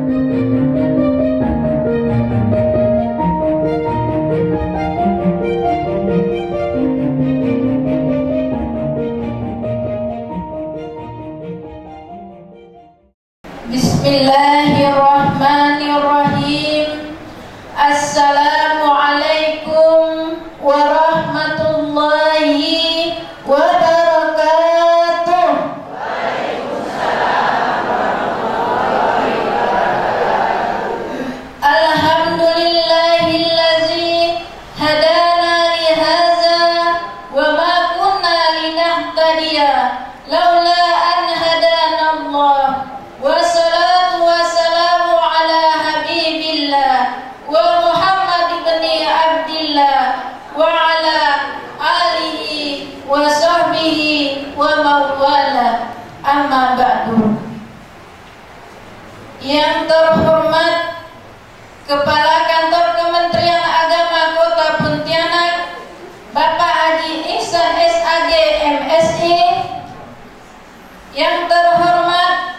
Bismillahirrahmanirrahim. Assalamualaikum warahmatullahi wabarakatuh. Waalaikumsalam warahmatullahi wabarakatuh. Alhamdulillahillazi hadana li hadza wa ma kunna linahtadiya laula an hadana Allah. Wassalatu wassalamu ala habibillah wa Muhammad ibn Abdillah wa ala alihi wa sahbihi wa mawala, amma ba'du. Yang terhormat Kepala Kantor Kementerian Agama Kota Pontianak Bapak Haji Ihsan SAG MSI, yang terhormat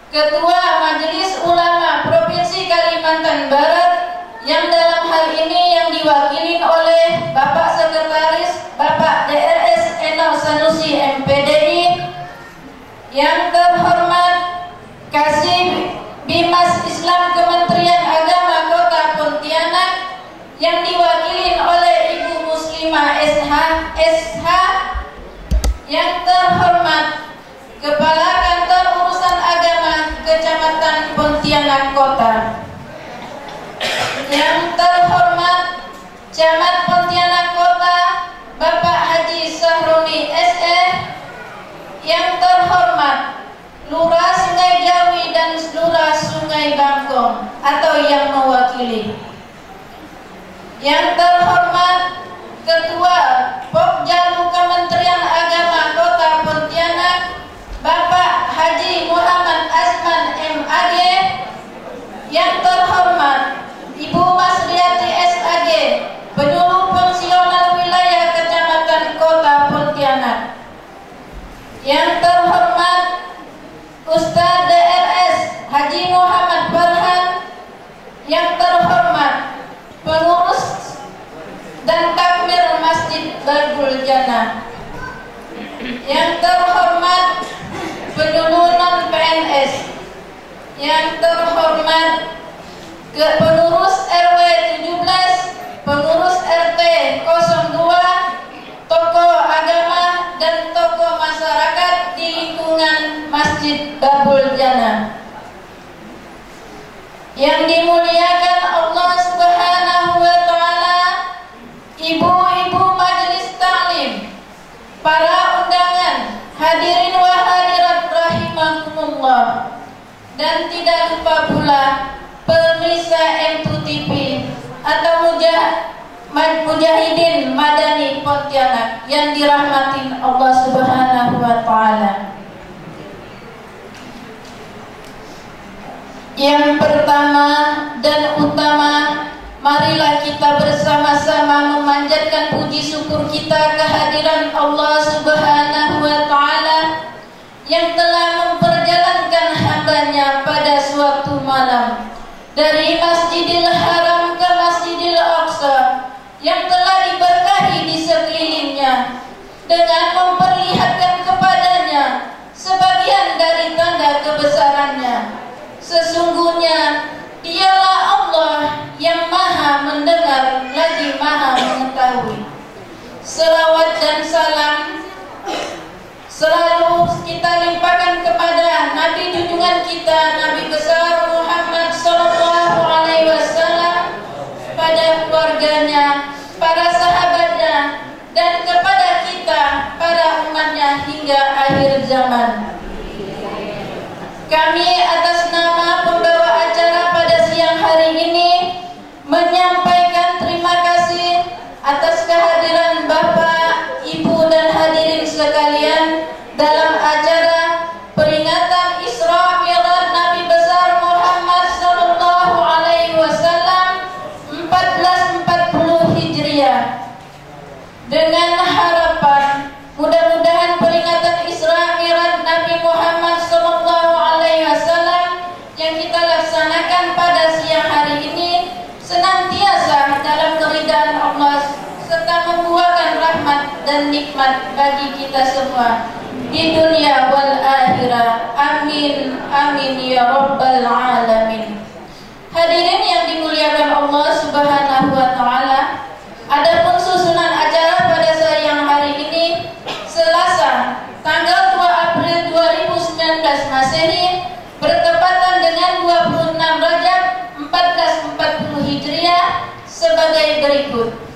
Ketua Majelis Ulama Provinsi Kalimantan Barat, yang dalam hal ini yang diwakili oleh Bapak Sekretaris Bapak DRS Enal Sanusi MPDI, yang terhormat Kasih Bimas Islam Kementerian Agama Kota Pontianak, yang diwakili oleh Ibu Muslimah SH, yang terhormat Kepala Kantor Urusan Agama Kecamatan Pontianak Kota, yang terhormat Camat Pontianak Kota Bapak Haji Sahroni SE, yang terhormat Lurah Sungai Jawi dan Lurah Sungai Bangkong atau yang mewakili, yang terhormat Ketua Pokjalu Kementerian Agama Kota Pontianak Bapak Haji Muhammad Asman MAG, yang terhormat Ibu Masriati SAG, Penyuluh Fungsional Wilayah Kecamatan Kota Pontianak, yang terhormat Ustadz DRS Haji Muhammad Farhan, yang terhormat pengurus dan takmir Masjid Babul Jannah, yang terhormat penyuluh non PNS, yang terhormat pengurus RW 17, pengurus RT 02, tokoh agama dan tokoh masyarakat di lingkungan Masjid Babul Jannah, yang dimuliakan Allah Subhanahu wa Ta'ala, ibu-ibu majelis taklim, para undangan, hadirin wa hadirat rahimakumullah, dan tidak lupa pula pemirsa M2 TV atau Mujahidin Madani Pontianak yang dirahmati Allah Subhanahu wa Ta'ala. Yang pertama dan utama, marilah kita bersama-sama memanjatkan puji syukur kita kehadiran Allah Subhanahu wa Ta'ala yang telah memperjalankan hambanya pada suatu malam dari Masjidil Haram ke Masjidil Aqsa, yang telah diberkahi di sekelilingnya dengan memperlihatkan kepadanya sebagian dari tanda kebesarannya. Sesungguhnya Dialah Allah yang maha mendengar lagi maha mengetahui. Selawat dan salam selalu kita limpahkan kepada Nabi junjungan kita, Nabi besar Muhammad Sallallahu Alaihi Wasallam, pada keluarganya, para sahabatnya, dan kepada kita, para umatnya hingga akhir zaman. Kami atas nama pembawa acara pada siang hari ini menyampaikan terima kasih atas kehadiran Bapak, Ibu, dan hadirin sekalian dalam acara peringatan Isra Mi'raj Nabi besar Muhammad Sallallahu Alaihi Wasallam 1440 Hijriah, dengan harapan mudah-mudahan peringatan Isra Mi'raj Nabi Muhammad Sallallahu Alaihi Wasallam dan nikmat bagi kita semua di dunia wal akhirah. Amin amin ya rabbal alamin. Hadirin yang dimuliakan Allah Subhanahu wa taala, adapun susunan acara pada siang hari ini Selasa tanggal 2 April 2019 Masehi bertepatan dengan 26 Rajab 1440 Hijriah sebagai berikut.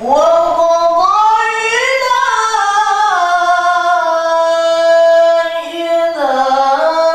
وقضينا إلى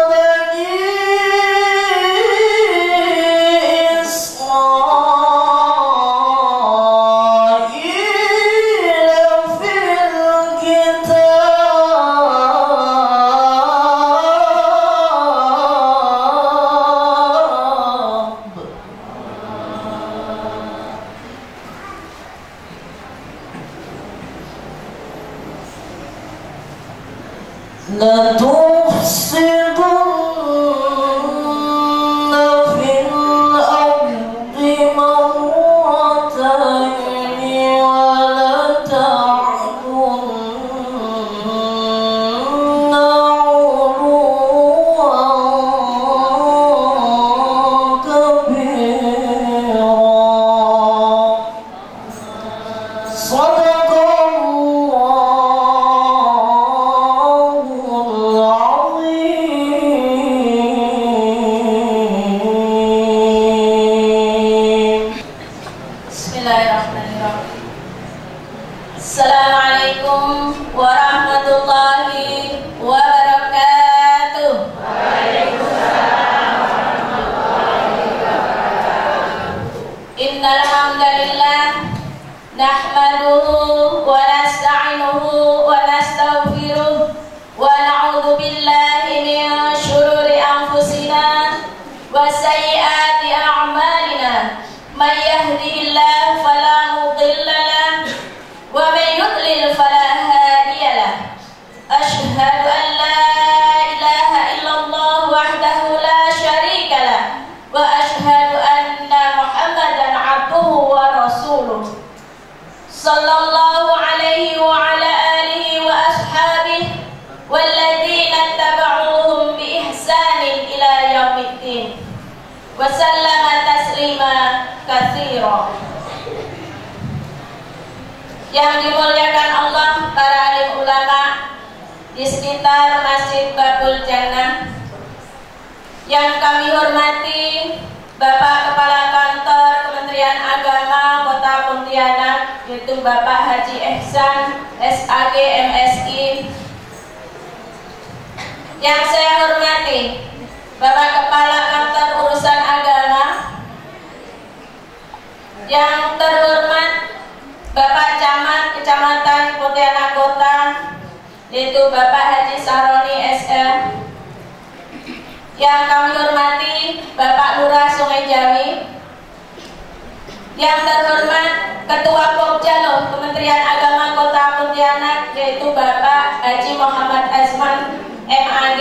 Yang dimuliakan Allah, para alim ulama di sekitar Masjid Babul Jannah, yang kami hormati Bapak Kepala Kantor Kementerian Agama Kota Pontianak, yaitu Bapak Haji Ihsan SAG MSI. Yang saya hormati Bapak Kepala Kantor Urusan Agama, yang terhormat Bapak Camat Kecamatan Pontianak Kota, yaitu Bapak Haji Saroni SM. Yang kami hormati Bapak Lurah Sungai Jawi. Yang terhormat Ketua Pokjalo Kementerian Agama Kota Pontianak, yaitu Bapak Haji Muhammad Azman MAG.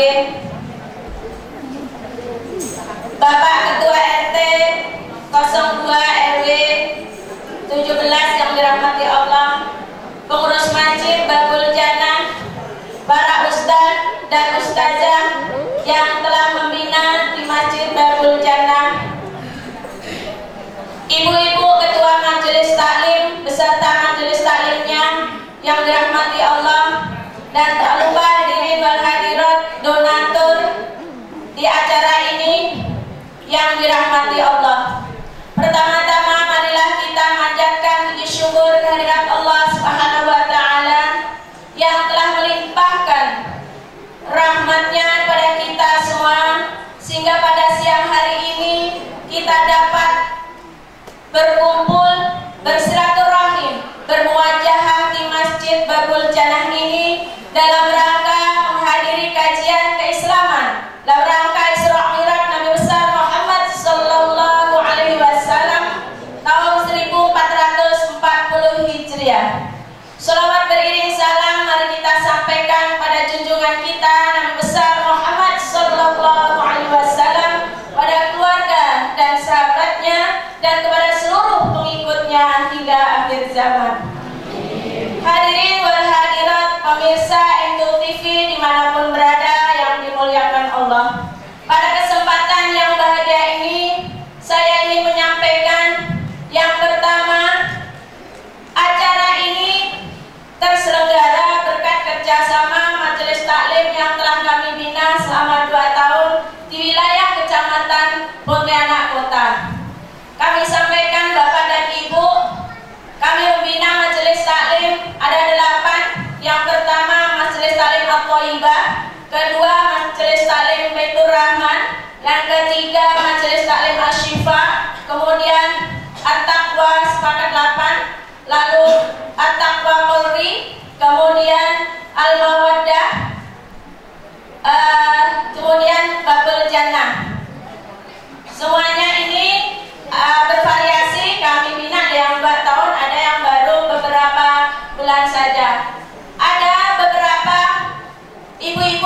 Bapak Ketua RT 02 RW 17 yang dirahmati Allah, pengurus Masjid Babul Jannah, para ustadz dan ustazah yang telah membina di Masjid Babul Jannah, ibu-ibu ketua majelis taklim beserta majelis taklimnya yang dirahmati Allah, dan tak lupa hadirin wal hadirat donatur di acara ini yang dirahmati Allah. Pertama-tama marilah kita manjatkan puji syukur kehadirat Allah Subhanahu wa Ta'ala yang telah melimpahkan rahmatnya kepada kita semua, sehingga pada siang hari ini kita dapat berkumpul, bersilaturahim, bermuajahah di Masjid Babul Jannah ini dalam rangka menghadiri kajian keislaman dalam rangka Isra Mi'raj Nabi besar Muhammad sallallahu alaihi wasallam tahun 1440 Hijriah. Shalawat beriring salam mari kita sampaikan pada junjungan kita Nabi besar Muhammad sallallahu alaihi wasallam, pada keluarga dan sahabatnya, dan kepada seluruh pengikutnya hingga akhir zaman. Hadirin wal hadirat pemirsa Indul TV dimanapun berada yang dimuliakan Allah, pada kesempatan yang bahagia ini saya ingin menyampaikan yang pertama, acara ini terselenggara berkat kerjasama majelis taklim yang telah kami bina selama 2 tahun di wilayah Kecamatan Pontianak Kota. Kami sampaikan Bapak dan Ibu, kami membina majelis taklim ada 8. Yang pertama majelis taklim At-Thayyibah, kedua majelis taklim Baitur Rahman, yang ketiga majelis taklim Asy-Syifa, kemudian At-Taqwa sepakat 8, lalu At-Taqwa Polri, kemudian Al-Mawaddah, kemudian Babul Jannah. Semuanya ini bervariasi, kami bina ada yang 2 tahun, ada yang baru beberapa bulan saja. Ada beberapa ibu-ibu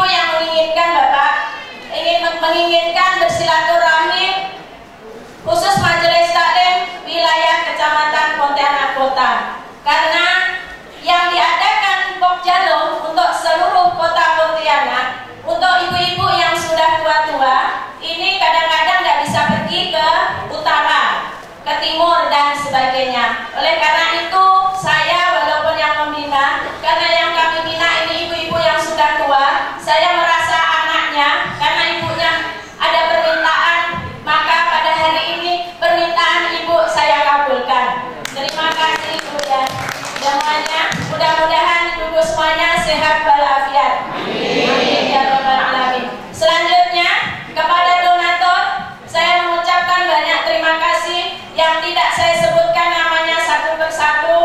karena yang diadakan Pokjalum untuk seluruh kota Pontianak, untuk ibu-ibu yang sudah tua-tua, ini kadang-kadang nggak bisa pergi ke utara, ke timur dan sebagainya. Oleh karena itu saya walaupun yang membina, karena yang kami bina ini ibu-ibu yang sudah tua, saya merasa anaknya, karena ibunya ada permintaan, maka pada hari ini permintaan ibu saya kabulkan. Terima kasih ibu ya. Mudah-mudahan ibu semuanya sehat walafiat. Amin ya rabbal alamin. Selanjutnya kepada donatur saya mengucapkan banyak terima kasih yang tidak saya sebutkan namanya satu persatu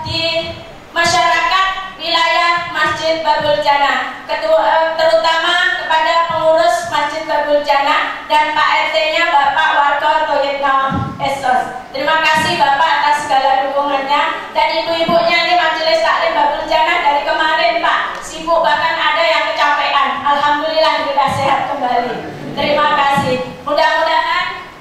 di masyarakat wilayah Masjid Babul Jannah, terutama kepada pengurus Masjid Babul Jannah dan Pak RT-nya Bapak Warko Toyetno Esos. Terima kasih Bapak atas segala dukungannya, dan ibu-ibunya di Majelis Taklim Babul Jannah dari kemarin Pak sibuk, bahkan ada yang kecapean. Alhamdulillah sudah sehat kembali. Terima kasih. Mudah-mudahan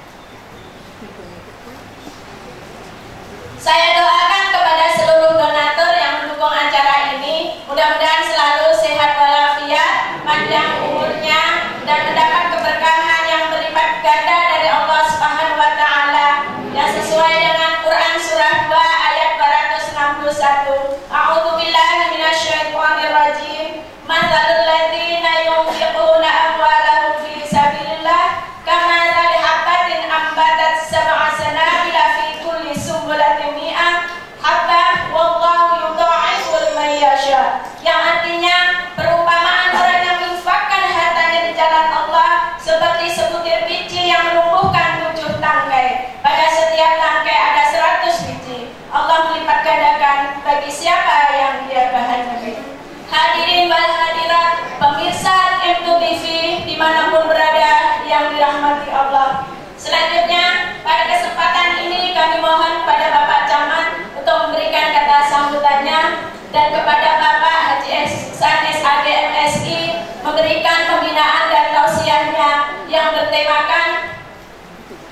saya doakan kepada seluruh donatur yang mendukung acara ini, mudah-mudahan selalu sehat walafiat, panjang umurnya, dan mendapat keberkahan yang berlipat ganda dari Allah Subhanahu wa Ta'ala, yang sesuai dengan Quran surah 2 ayat 261. A'udzu billahi minasyaitonir rajim. Matsalul ladzina yunfiquna amwalahum fi sabilillah kamathali habbatin ambatat sab'a sanabila fi kulli sumbulatin mi'ah habbah wallahu yudha'ifu liman yasha. Yang artinya perumpamaan orang yang menginfakkan hartanya di jalan Allah seperti sebutir biji yang menumbuhkan 7 tangkai. Pada setiap tangkai ada 100 biji. Allah melipat gandakan bagi siapa yang dia kehendaki. Hadirin wal hadirat, pemirsa M2TV dimanapun berada yang dirahmati Allah. Selanjutnya pada kesempatan ini kami mohon pada Bapak Camat untuk memberikan kata sambutannya, dan kepada Bapak Haji Ihsan SAG MSI memberikan pembinaan dan tausiahnya yang bertemakan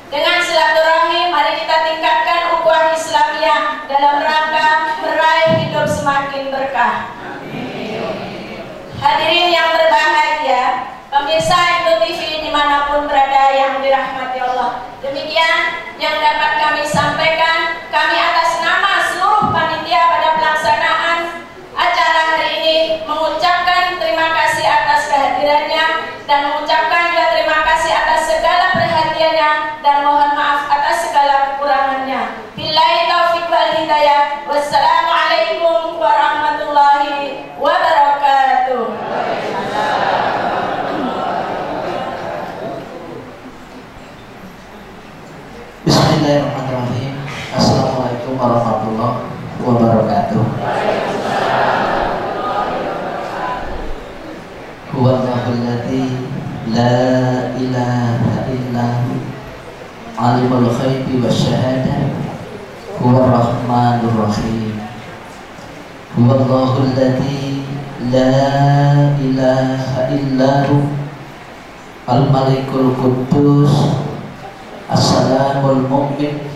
dengan silaturahmi mari kita tingkatkan ukhuwah Islamiyah dalam rangka meraih hidup semakin berkah. Hadirin yang berbahagia, pemirsa M2TV dimanapun berada yang dirahmati Allah, demikian yang dapat kami sampaikan. Kami atas nama seluruh panitia pada pelaksanaan acara hari ini mengucapkan terima kasih atas kehadirannya, dan mengucapkan juga terima kasih atas segala perhatiannya, dan mohon maaf atas segala kekurangannya. Billahi taufiq wal hidayah. Wassalamualaikum warahmatullahi wabarakatuh. Bismillahirrahmanirrahim. Assalamualaikum warahmatullahi wabarakatuh. Huwallahul ladzi la ilaha illahu alimul ghaibi wasyahadah huwar rahmanur rahim. Huwallahul ladzi la ilaha illahu al malikul quddus Assalamul mu'min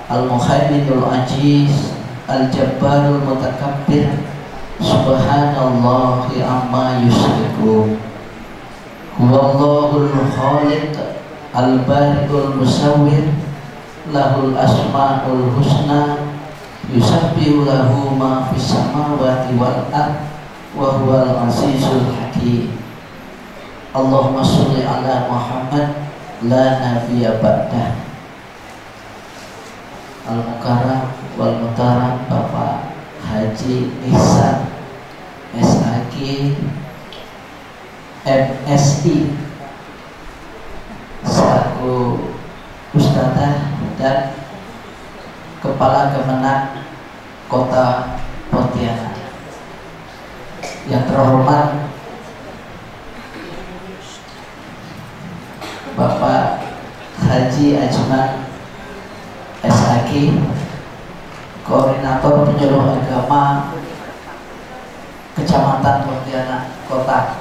Al-muhaiminul ajiz Al-jabbarul mutakabbir Subhanallahi amma yusyrikun. Huwallahul khaliq Al-bari'ul musawwir Lahul asma'ul husna Yusabbihu lahu ma fis samawati wal ard Wa huwal azizul hakim. Allahumma sholli ala Muhammad la nabiya ba'dah. Al-Mukarram wal Mutaram Bapak Haji Ihsan SAG MSI selaku Ustadzah dan Kepala Kemenang Kota Pontianak. Yang terhormat Bapak Haji Ajman SAG, Koordinator Penyuluh Agama Kecamatan Pontianak Kota.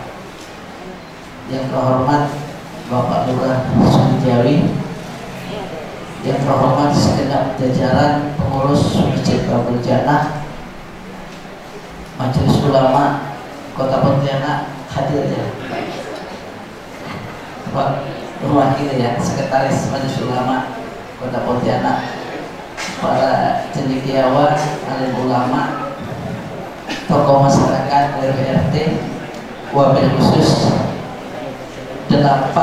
Yang terhormat Bapak Lurah Sudijawi, yang terhormat segenap jajaran pengurus Masjid Babul Jannah, Majelis Ulama Kota Pontianak hadir ya, mewakili ya, Sekretaris Majelis Ulama Kota Pontianak, para cendekiawan, alim ulama, tokoh masyarakat, RT, wabil khusus 8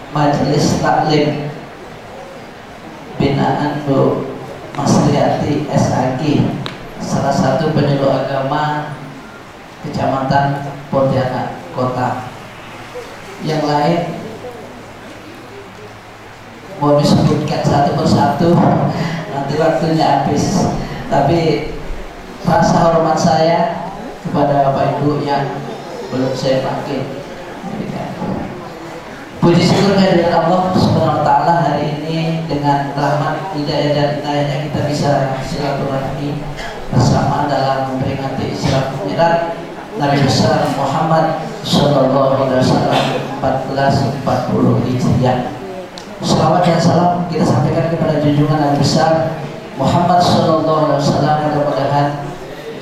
majelis taklim binaan Bu Masriati SAG, salah satu penyuluh agama Kecamatan Pontianak Kota. Yang lain mau disebutkan satu persatu, nanti waktunya habis. Tapi rasa hormat saya kepada Bapak Ibu yang belum saya panggil. Puji syukur kehadirat Allah Subhanahu wa taala hari ini dengan rahmat hidayah dan inayahnya kita bisa silaturahmi bersama dalam memperingati Isra Mi'raj Nabi besar Muhammad sallallahu alaihi wasallam 1440 Hijriah. Selawat dan salam kita sampaikan kepada junjungan Nabi besar Muhammad sallallahu alaihi wasallam. Mudah-mudahan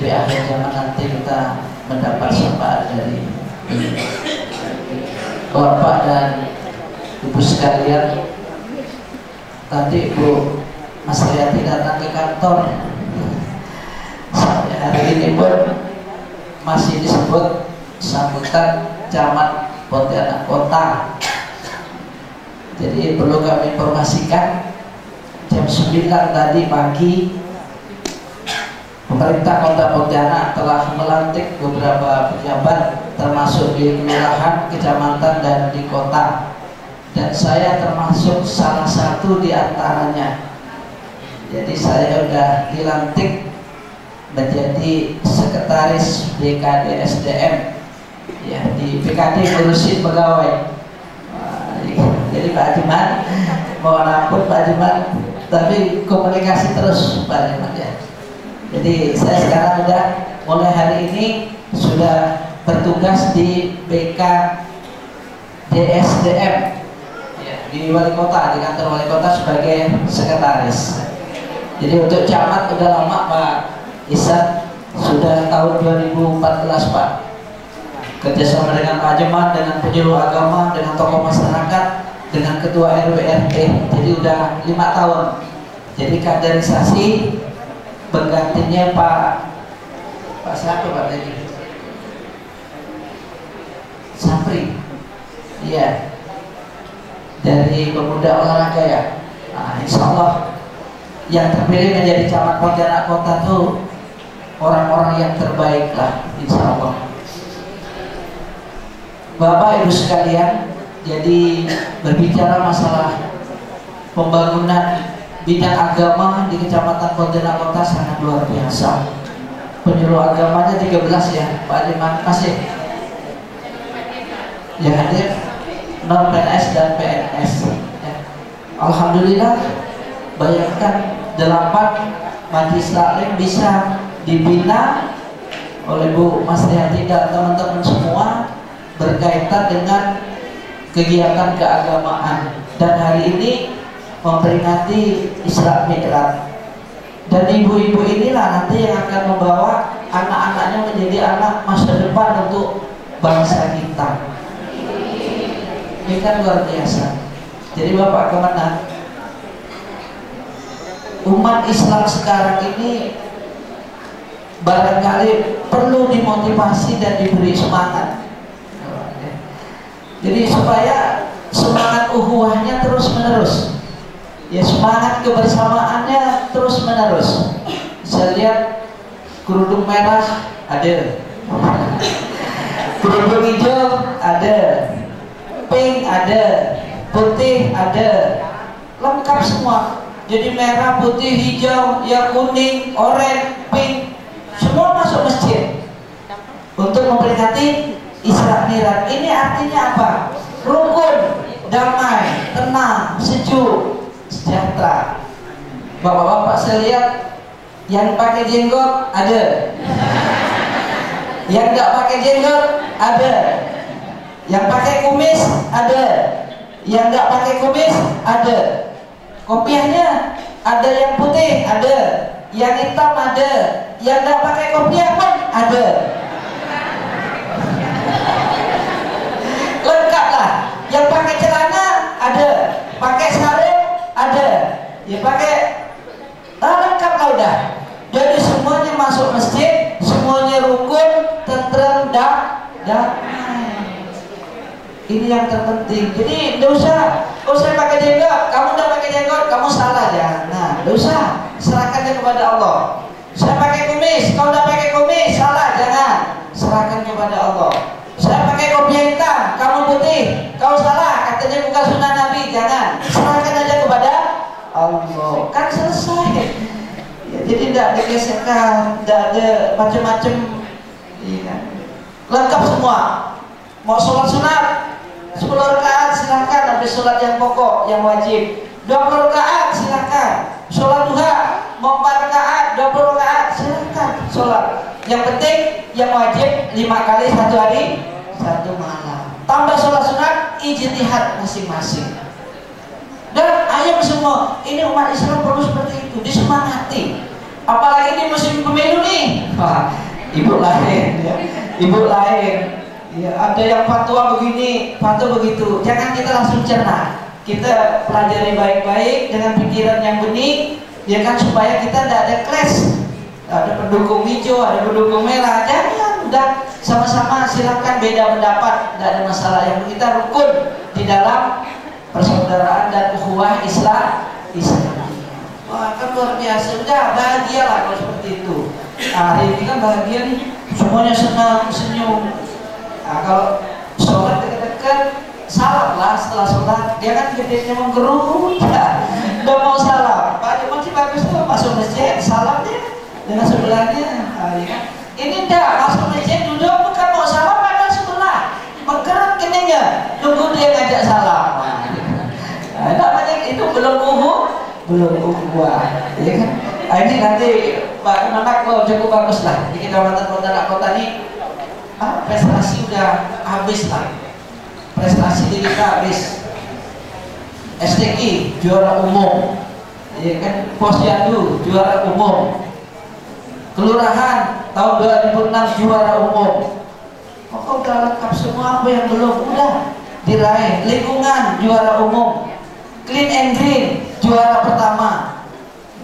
di akhir zaman nanti kita mendapat syafaat dari Bapak dan Ibu sekalian. Tadi Bu Masriati datang ke kantor, sampai hari ini pun masih disebut sambutan Camat Pontianak Kota. Jadi perlu kami informasikan, jam 9 tadi pagi pemerintah Kota Pontianak telah melantik beberapa pejabat termasuk di kelurahan, kecamatan, dan di kota. Dan saya termasuk salah satu di antaranya. Jadi saya sudah dilantik menjadi sekretaris BKD SDM ya, di BKD ngurusin pegawai. Jadi Pak Jiman, mohon ampun Pak Jiman, tapi komunikasi terus Pak Jiman ya. Jadi saya sekarang sudah mulai hari ini sudah bertugas di BKD SDM ya, di Wali Kota, di kantor Wali Kota sebagai sekretaris. Jadi untuk camat udah lama Pak Isan, sudah tahun 2014 Pak, kerjasama dengan Pak Jeman, dengan penyuluh agama, dengan tokoh masyarakat, dengan ketua RW RT. Jadi udah 5 tahun. Jadi kaderisasi penggantinya Pak siapa Pak tadi? Sapri, iya, dari pemuda olahraga ya. Nah, insya Allah yang terpilih menjadi camat Pontianak Kota tuh orang-orang yang terbaik lah, insya Allah. Bapak Ibu sekalian, jadi berbicara masalah pembangunan bidang agama di Kecamatan Pontianak Kota sangat luar biasa. Penyuluh agamanya 13 ya Pak Liman, masih yang hadir non PNS dan PNS ya. Alhamdulillah, bayangkan 8 majelis taklim bisa dibina oleh Bu Masriati dan teman-teman semua berkaitan dengan kegiatan keagamaan. Dan hari ini memperingati Isra Mi'raj. Dan ibu-ibu inilah nanti yang akan membawa anak-anaknya menjadi anak masa depan untuk bangsa kita. Ini kan luar biasa. Jadi Bapak Komandan, umat Islam sekarang ini barangkali perlu dimotivasi dan diberi semangat. Jadi supaya semangat uhuwahnya terus menerus, ya, semangat kebersamaannya terus menerus. Saya lihat kerudung merah ada, kerudung hijau ada, pink ada, putih ada, lengkap semua. Jadi merah, putih, hijau, ya kuning, oranye, pink, semua masuk masjid untuk memperingati Isra Mi'raj. Ini artinya apa? Rukun, damai, tenang, sejuk, sejahtera. Bapak-bapak saya lihat yang pakai jenggot ada, yang nggak pakai jenggot ada, yang pakai kumis ada, yang nggak pakai kumis ada. Kopiahnya ada yang putih, ada yang hitam, ada yang nggak pakai kopiah pun ada. Lengkap lah. Yang pakai celana ada, pakai sarung ada, ya pakai lengkap lah udah. Jadi semuanya masuk masjid, semuanya rukun, tentrem, damai. Ini yang terpenting. Jadi nggak usah pakai jenggot. Kamu udah pakai jenggot, kamu salah jangan. Nah, nggak usah. Serahkannya kepada Allah. Saya pakai kumis, kau udah pakai kumis, salah jangan. Serahkan kepada Allah. Saya pakai kopiah hitam, kamu putih, kau salah, katanya bukan sunnah Nabi, jangan. Serahkan aja kepada Allah. Kan selesai. Ya, jadi tidak ada gesekan, tidak ada macam-macam. Ya. Lengkap semua. Mau sholat sunat 10 rakaat silakan, habis sholat yang pokok, yang wajib 20 rakaat silakan. Sholat duha mau 4 rakaat, 20 rakaat silakan sholat. Yang penting yang wajib 5 kali 1 hari 1 malam. Tambah sholat sunat ijtihad masing-masing. Dan ayo semua, ini umat Islam perlu seperti itu, disemangati. Apalagi di musim pemilu nih. Wah, ibu lain ya. Ibu lain. Ya, ada yang fatwa begini, fatwa begitu. Jangan kita langsung cerna. Kita pelajari baik-baik dengan pikiran yang bening, ya kan, supaya kita tidak ada clash. Ada pendukung hijau, ada pendukung merah. Jangan, udah sama-sama silakan beda pendapat, tidak ada masalah. Yang kita rukun di dalam persaudaraan dan ukhuwah Islam. Wah, kan luar biasa. Udah bahagialah kalau seperti itu. Nah, hari ini kan bahagia nih, semuanya senang, senyum. Nah, kalau sholat dekat-dekat, salam lah setelah sholat. Dia kan gedenya menggerut, udah mau salam. Pak Jumat sih bagus tuh, masuk masjid, salam dia dengan sebelahnya. Nah, ya kan? Ini enggak, masuk masjid duduk, bukan mau salam pada sebelah, menggerut keningnya, nunggu dia ngajak salam. Nah, namanya itu belum uhuh, ya kan? Nah, ini nanti Pak Menak cukup bagus lah di Kecamatan Pontianak Kota ini. Prestasi udah habis lah, prestasi di kita habis. STI juara umum, ya kan, Posyandu juara umum, Kelurahan tahun 2006 juara umum. Kok udah lengkap semua, apa yang belum udah diraih. Lingkungan juara umum, Clean and Green juara pertama,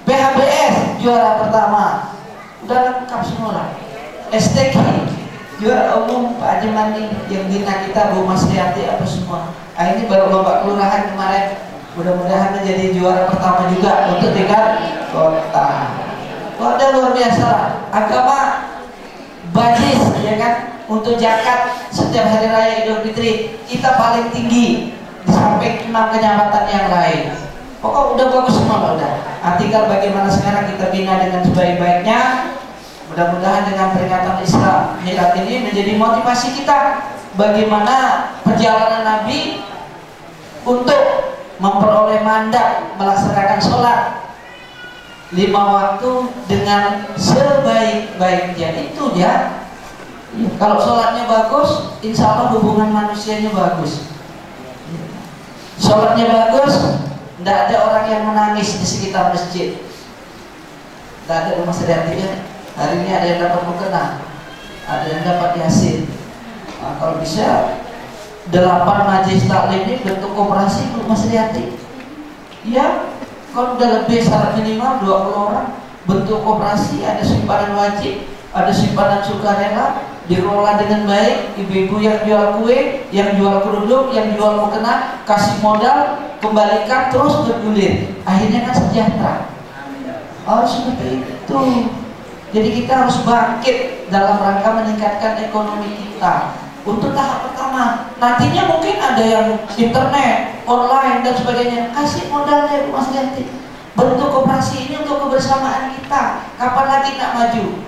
PHBS juara pertama, udah lengkap semua lah. STI juara umum, Pak Haji Mandi yang bina kita, Bu Mas Riati, apa semua. Nah, ini baru lomba kelurahan kemarin, mudah-mudahan menjadi juara pertama juga untuk tingkat kota. Wah, udah luar biasa. Agama bajis, ya kan, untuk zakat setiap hari raya Idul Fitri kita paling tinggi di samping 6 kecamatan yang lain. Pokok udah bagus semua lah udah. Nah, tinggal bagaimana sekarang kita bina dengan sebaik-baiknya. Mudah-mudahan dengan peringatan Isra Mi'raj ini menjadi motivasi kita bagaimana perjalanan Nabi untuk memperoleh mandat melaksanakan sholat 5 waktu dengan sebaik-baiknya. Itu ya. Kalau sholatnya bagus, insya Allah hubungan manusianya bagus. Sholatnya bagus, tidak ada orang yang menangis di sekitar masjid. Tidak ada rumah sedatinya. Hari ini ada yang dapat mukena, ada yang dapat yasin. Nah, kalau bisa 8 majelis taklim ini bentuk koperasi rumah sedati. Ya, kalau udah lebih syarat minimal 20 orang, bentuk koperasi, ada simpanan wajib, ada simpanan sukarela, dikelola dengan baik. Ibu-ibu yang jual kue, yang jual kerudung, yang jual mukena, kasih modal, kembalikan terus bergulir. Akhirnya kan sejahtera. Harus seperti itu. Jadi kita harus bangkit dalam rangka meningkatkan ekonomi kita. Untuk tahap pertama, nantinya mungkin ada yang internet, online dan sebagainya. Kasih modalnya, Bu Mas Yanti. Bentuk koperasi ini untuk kebersamaan kita. Kapan lagi nak maju?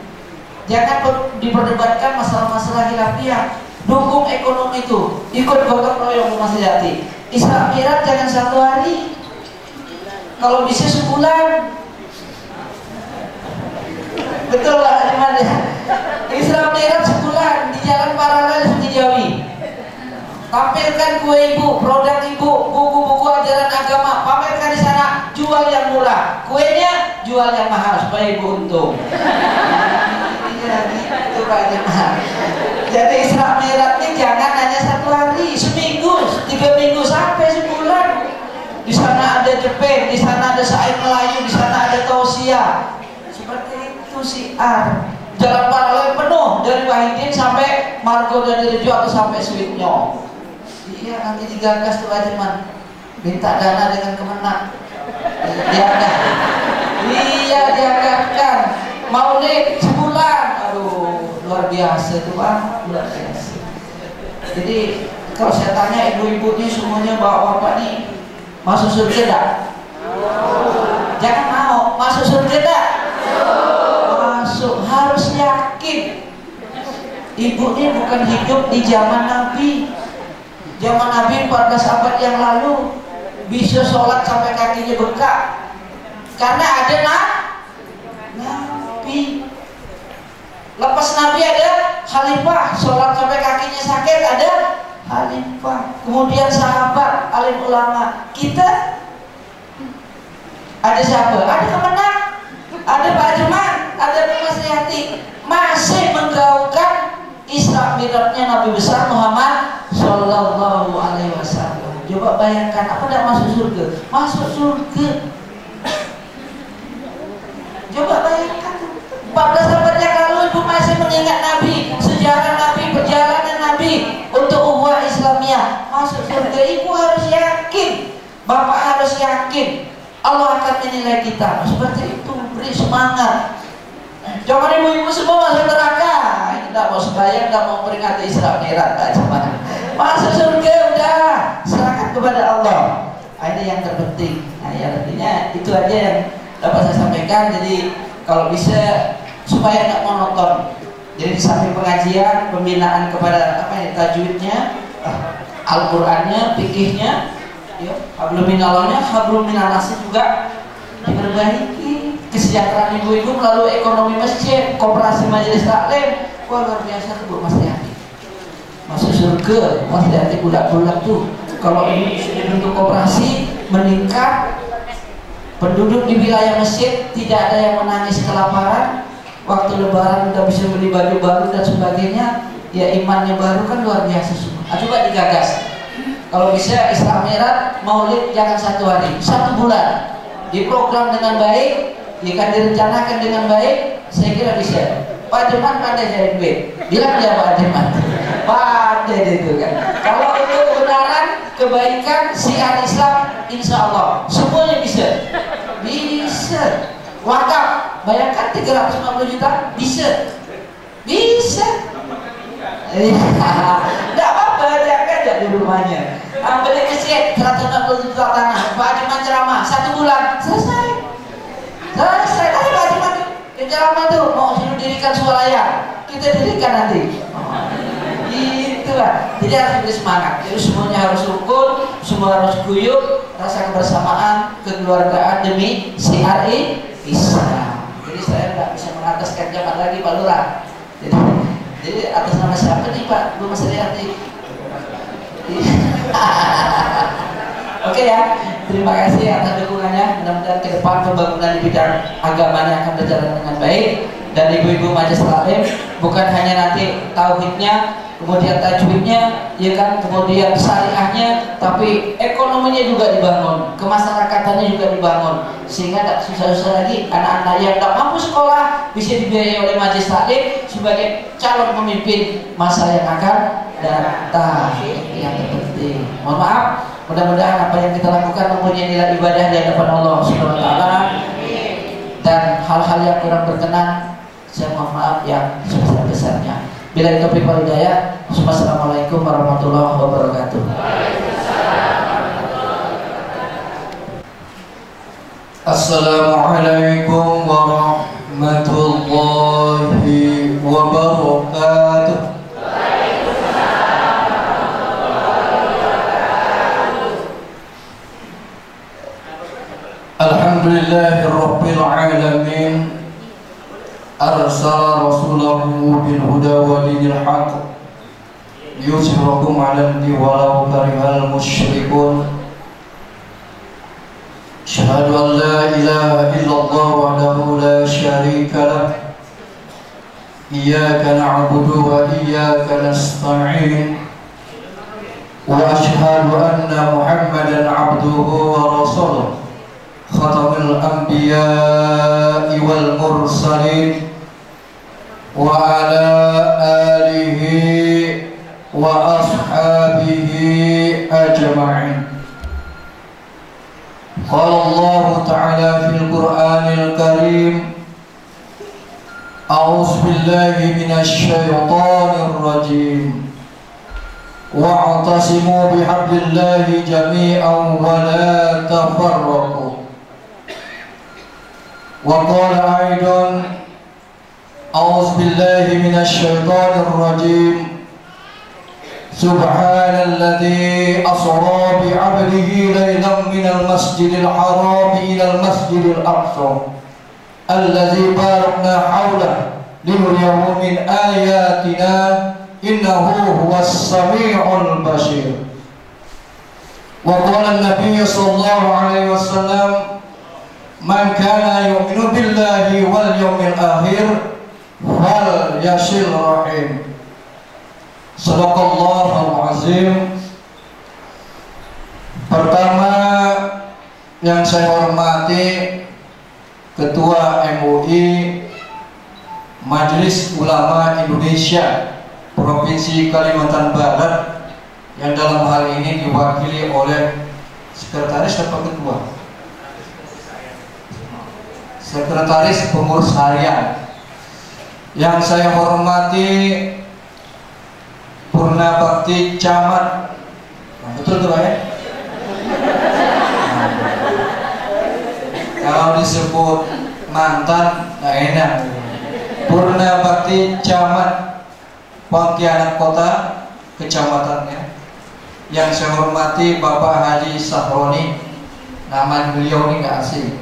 Jangan diperdebatkan masalah-masalah khilafiyah. Dukung ekonomi itu. Ikut gotong royong, Bu Mas Yanti. Isra Mi'raj jangan 1 hari. Kalau bisa sebulan. Betul lah, gimana? Isra Mi'raj sebulan di jalan paralel Sudijawi. Tampilkan kue ibu, produk ibu, buku-buku ajaran agama, pamerkan di sana, jual jual yang murah, kuenya jual yang mahal supaya ibu untung. Iya gitu Pak Jemaah. Jadi Isra Mi'raj ini jangan hanya 1 hari, seminggu, 3 minggu sampai sebulan. Di sana ada Jepang, di sana ada Syair Melayu, di sana ada tausiah. Seperti itu siar. Jalan paralel penuh dari Wahidin sampai Margo dan Rejo atau sampai Sweetnyo. Iya nanti digagas tuh aja man. Minta dana dengan Kemenang. Iya dianggarkan. Maulid sebulan. Aduh luar biasa tuh Pak, luar biasa. Jadi kalau saya tanya ibu-ibu ini semuanya bawa bapak nih masuk surga tak? Jangan mau masuk surga tak? Masuk, harus yakin. Ibu ini bukan hidup di zaman Nabi. Zaman Nabi 14 abad yang lalu bisa sholat sampai kakinya bengkak karena ada Nabi. Lepas Nabi ada khalifah, sholat sampai kakinya sakit ada khalifah. Kemudian sahabat, alim ulama. Kita ada siapa? Ada Kemenang, ada Pak Juman, ada Mas Riyati. Masih menggaungkan Isra Mi'rajnya Nabi besar Muhammad Sallallahu Alaihi Wasallam. Coba bayangkan, apa tidak masuk surga? Masuk surga. Coba bayangkan 14 abad yang lalu ibu masih mengingat Nabi, sejarah Nabi, perjalanan Nabi untuk ukhuwah Islamiyah. Masuk surga, ibu harus yakin, bapak harus yakin Allah akan menilai kita. Seperti itu, beri semangat. Jangan ibu-ibu semua masuk neraka. Tidak mau sembahyang, tidak mau peringati Isra Mi'raj. Masuk surga udah, serahkan kepada Allah. Ini yang terpenting. Nah, ya artinya itu aja yang dapat saya sampaikan. Jadi kalau bisa supaya tidak monoton. Jadi di samping pengajian, pembinaan kepada apa ya, tajwidnya, Al-Qur'annya, fikihnya, ya, hablum minallahnya, hablum minannasi juga diperbaiki. Kesejahteraan ibu-ibu melalui ekonomi masjid, koperasi majelis taklim. Wah luar biasa tuh Bu Mas Riyati. Masuk surga, Mas Riyati bulat-bulat tuh. Kalau ini bentuk koperasi meningkat, penduduk di wilayah masjid tidak ada yang menangis kelaparan. Waktu lebaran udah bisa beli baju baru dan sebagainya. Ya imannya baru kan luar biasa semua. Coba digagas. Kalau bisa Isra Mi'raj Maulid jangan 1 hari, 1 bulan. Diprogram dengan baik, jika direncanakan dengan baik, saya kira bisa. Pak Jerman pandai cari duit. Bilang dia Pak Jerman. Pandai itu kan. Kalau itu kebenaran, kebaikan, syiar Islam, insya Allah semuanya bisa. Bisa. Wakaf, bayangkan 350 juta, bisa. Bisa. Tidak apa-apa, jangan aja di rumahnya. Beli masjid 160 juta tanah, Pak Jerman ceramah 1 bulan, selesai. Selesai. Tadi Pak Jerman ceramah tuh mau suruh dirikan swalayan, kita dirikan nanti. Gitu lah. Jadi harus bersemangat. Jadi semuanya harus rukun, semua harus guyup, rasa kebersamaan, kekeluargaan demi syiar Islam. Jadi saya tidak bisa mengataskan zaman lagi Pak Lurah. Jadi atas nama siapa nih Pak? Bu Mas Riyati. Oke ya, terima kasih atas dukungannya. Mudah-mudahan ke depan pembangunan di bidang agamanya akan berjalan dengan baik. Dan ibu-ibu majelis taklim bukan hanya nanti tauhidnya, kemudian tajwidnya, ya kan, kemudian syariahnya, tapi ekonominya juga dibangun, kemasyarakatan juga dibangun, sehingga tidak susah-susah lagi. Anak-anak yang tidak mampu sekolah bisa dibiayai oleh majelis taklim sebagai calon pemimpin masa yang akan datang. Yang terpenting, mohon maaf, mudah-mudahan apa yang kita lakukan mempunyai nilai ibadah di hadapan Allah Subhanahu wa taala, dan hal-hal yang kurang berkenan saya mohon maaf yang sebesar-besarnya. Bila itu wal hidayah. Wassalamualaikum warahmatullahi wabarakatuh. Assalamualaikum warahmatullahi wabarakatuh. Alhamdulillahirabbil alamin. Arsala rasulahu bil huda wa dinil haq liyuzhirakum 'alal dini walau karihal musyrikun. أشهد أن لا إله إلا الله وحده لا شريك له إياك نعبد وإياك نستعين وأشهد أن محمدا عبده ورسوله ختم الأنبياء والمرسلين وعلى آله وأصحابه أجمعين. قال الله تعالى في القرآن الكريم: أعوذ بالله من الشيطان الرجيم واعتصموا بحبل الله جميعا ولا تفرقوا. وقال أيضا: أعوذ بالله من الشيطان الرجيم سبحان الذي أسرى بعبده ليلا من المسجد الحرام إلى المسجد الأقصى الذي باركنا حوله لنريه من آياتنا إنه هو السميع البصير. وقال النبي صلى الله عليه وسلم: من كان يؤمن بالله واليوم الآخر فليصل رحم. Sadaqallahul azim. Pertama yang saya hormati Ketua MUI Majelis Ulama Indonesia Provinsi Kalimantan Barat, yang dalam hal ini diwakili oleh Sekretaris atau Ketua? Sekretaris Pengurus Harian. Yang saya hormati Purna Bakti Camat, betul tuh ya? Kalau disebut mantan nggak enak. Purna Bakti Camat Pontianak Kota kecamatannya. Yang saya hormati Bapak Haji Sahroni. Nama beliau ini nggak asing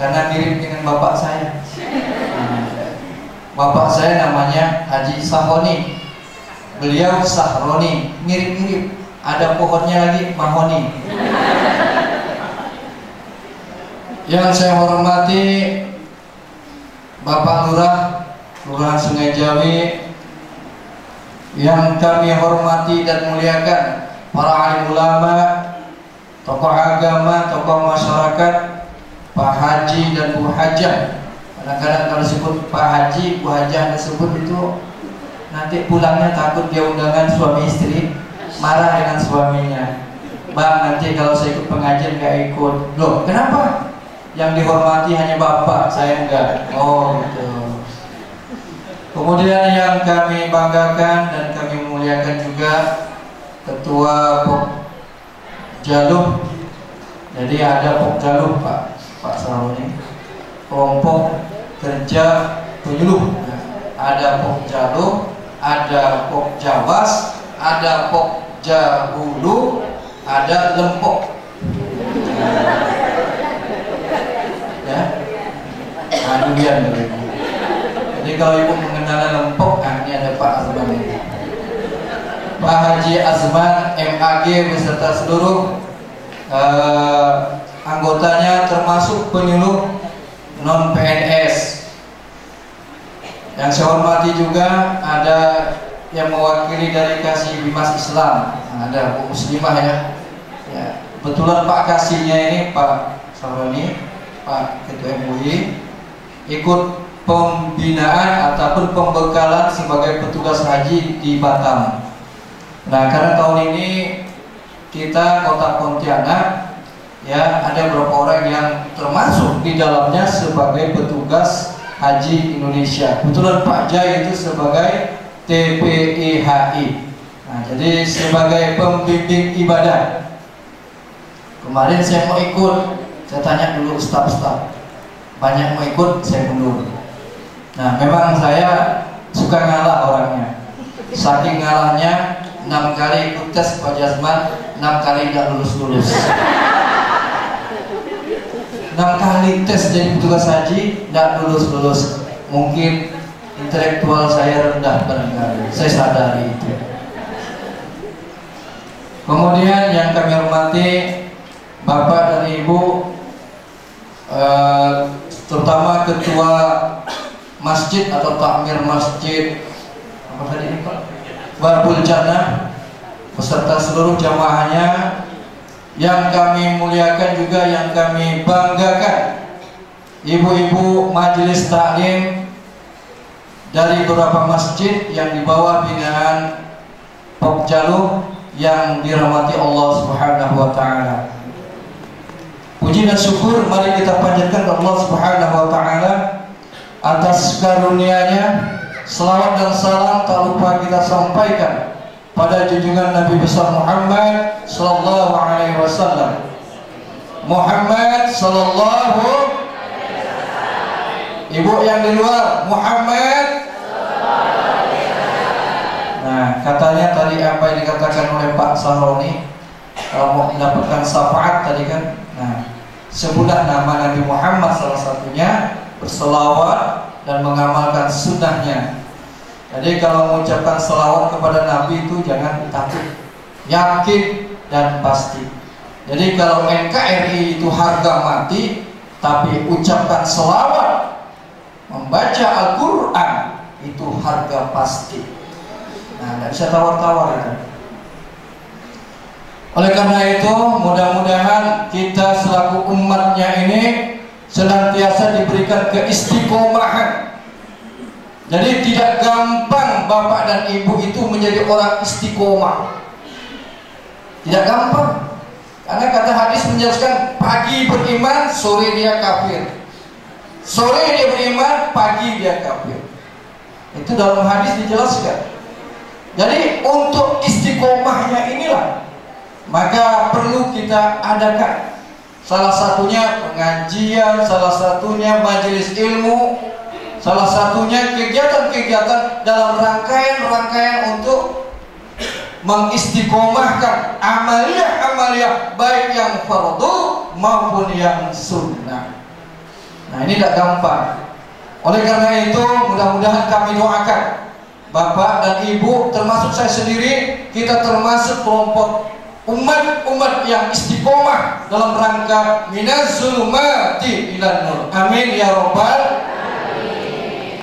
karena mirip dengan bapak saya. Bapak saya namanya Haji Sahroni, beliau Sahroni, mirip-mirip. Ada pohonnya lagi, mahoni. Yang saya hormati Bapak Lurah, Kelurahan Sungai Jawi. Yang kami hormati dan muliakan para alim ulama, tokoh agama, tokoh masyarakat, Pak Haji dan Bu Hajah. Kadang-kadang kalau disebut Pak Haji, Bu Hajah disebut itu nanti pulangnya takut dia undangan suami istri, marah dengan suaminya. Bang, nanti kalau saya ikut pengajian gak ikut. Loh, kenapa? Yang dihormati hanya bapak, saya enggak. Oh gitu. Kemudian yang kami banggakan dan kami muliakan juga Ketua Pokjaluh. Jadi ada Pokjaluh Pak Saroni, kelompok kerja penyuluh. Ada Pokjaluh, ada Pokjawas, ada Pokjahulu, ada Lempok. Ya, aduan. Jadi kalau ibu mengenal Lempok, ini ada Pak Azman ini. Pak Haji Azman MAG beserta seluruh anggotanya, termasuk penyuluh non PNS. Yang saya hormati juga ada yang mewakili dari Kasih Bimas Islam, ada Bu Muslimah ya. Kebetulan Pak Kasihnya ini Pak Saroni, Pak Ketua MUI, ikut pembinaan ataupun pembekalan sebagai petugas haji di Batam. Nah, karena tahun ini kita Kota Pontianak ya ada beberapa orang yang termasuk di dalamnya sebagai petugas haji Indonesia. Kebetulan Pak Jai itu sebagai TPIHI. Nah, jadi sebagai pembimbing ibadah. Kemarin saya mau ikut, saya tanya dulu staf-staf. Banyak mau ikut, saya mundur. Nah, memang saya suka ngalah orangnya. Saking ngalahnya 6 kali ikut tes Pak Jasman, 6 kali tidak lulus-lulus. 6 kali tes jadi petugas haji, tidak lulus-lulus. Mungkin intelektual saya rendah barangkali, saya sadari itu. Kemudian yang kami hormati Bapak dan Ibu terutama ketua masjid atau takmir masjid apa tadi ini Pak? Babul Jannah beserta seluruh jamaahnya yang kami muliakan juga yang kami banggakan, ibu-ibu majelis taklim dari beberapa masjid yang di bawah binaan Pokjaluh yang dirahmati Allah Subhanahu wa taala. Puji dan syukur mari kita panjatkan Allah Subhanahu wa taala atas karunia-Nya. Selawat dan salam tak lupa kita sampaikan pada junjungan Nabi besar Muhammad sallallahu alaihi wasallam. Muhammad sallallahu, ibu yang di luar, Muhammad. Nah, katanya tadi apa yang dikatakan oleh Pak Sahroni, kalau mau mendapatkan syafaat tadi kan, nah sebutlah nama Nabi Muhammad salah satunya, berselawat dan mengamalkan sunnahnya. Jadi kalau mengucapkan selawat kepada Nabi itu jangan takut, yakin dan pasti. Jadi kalau NKRI itu harga mati, tapi ucapkan selawat, membaca Al-Quran itu harga pasti. Nah, tidak bisa tawar-tawar itu. Oleh karena itu, mudah-mudahan kita selaku umatnya ini senantiasa diberikan keistiqomahan. Jadi tidak gampang bapak dan ibu itu menjadi orang istiqomah. Tidak gampang. Karena kata hadis menjelaskan pagi beriman, sore dia kafir. Sore dia beriman, pagi dia kafir. Itu dalam hadis dijelaskan. Jadi untuk istiqomahnya inilah maka perlu kita adakan. Salah satunya pengajian, salah satunya majelis ilmu, salah satunya kegiatan-kegiatan dalam rangkaian-rangkaian untuk mengistiqomahkan amaliyah-amaliyah baik yang fardu maupun yang sunnah. Nah, ini tidak gampang. Oleh karena itu mudah-mudahan kami doakan bapak dan ibu, termasuk saya sendiri, kita termasuk kelompok umat-umat yang istiqomah dalam rangka minaz zulumati ilan nur. Amin ya robbal alamin.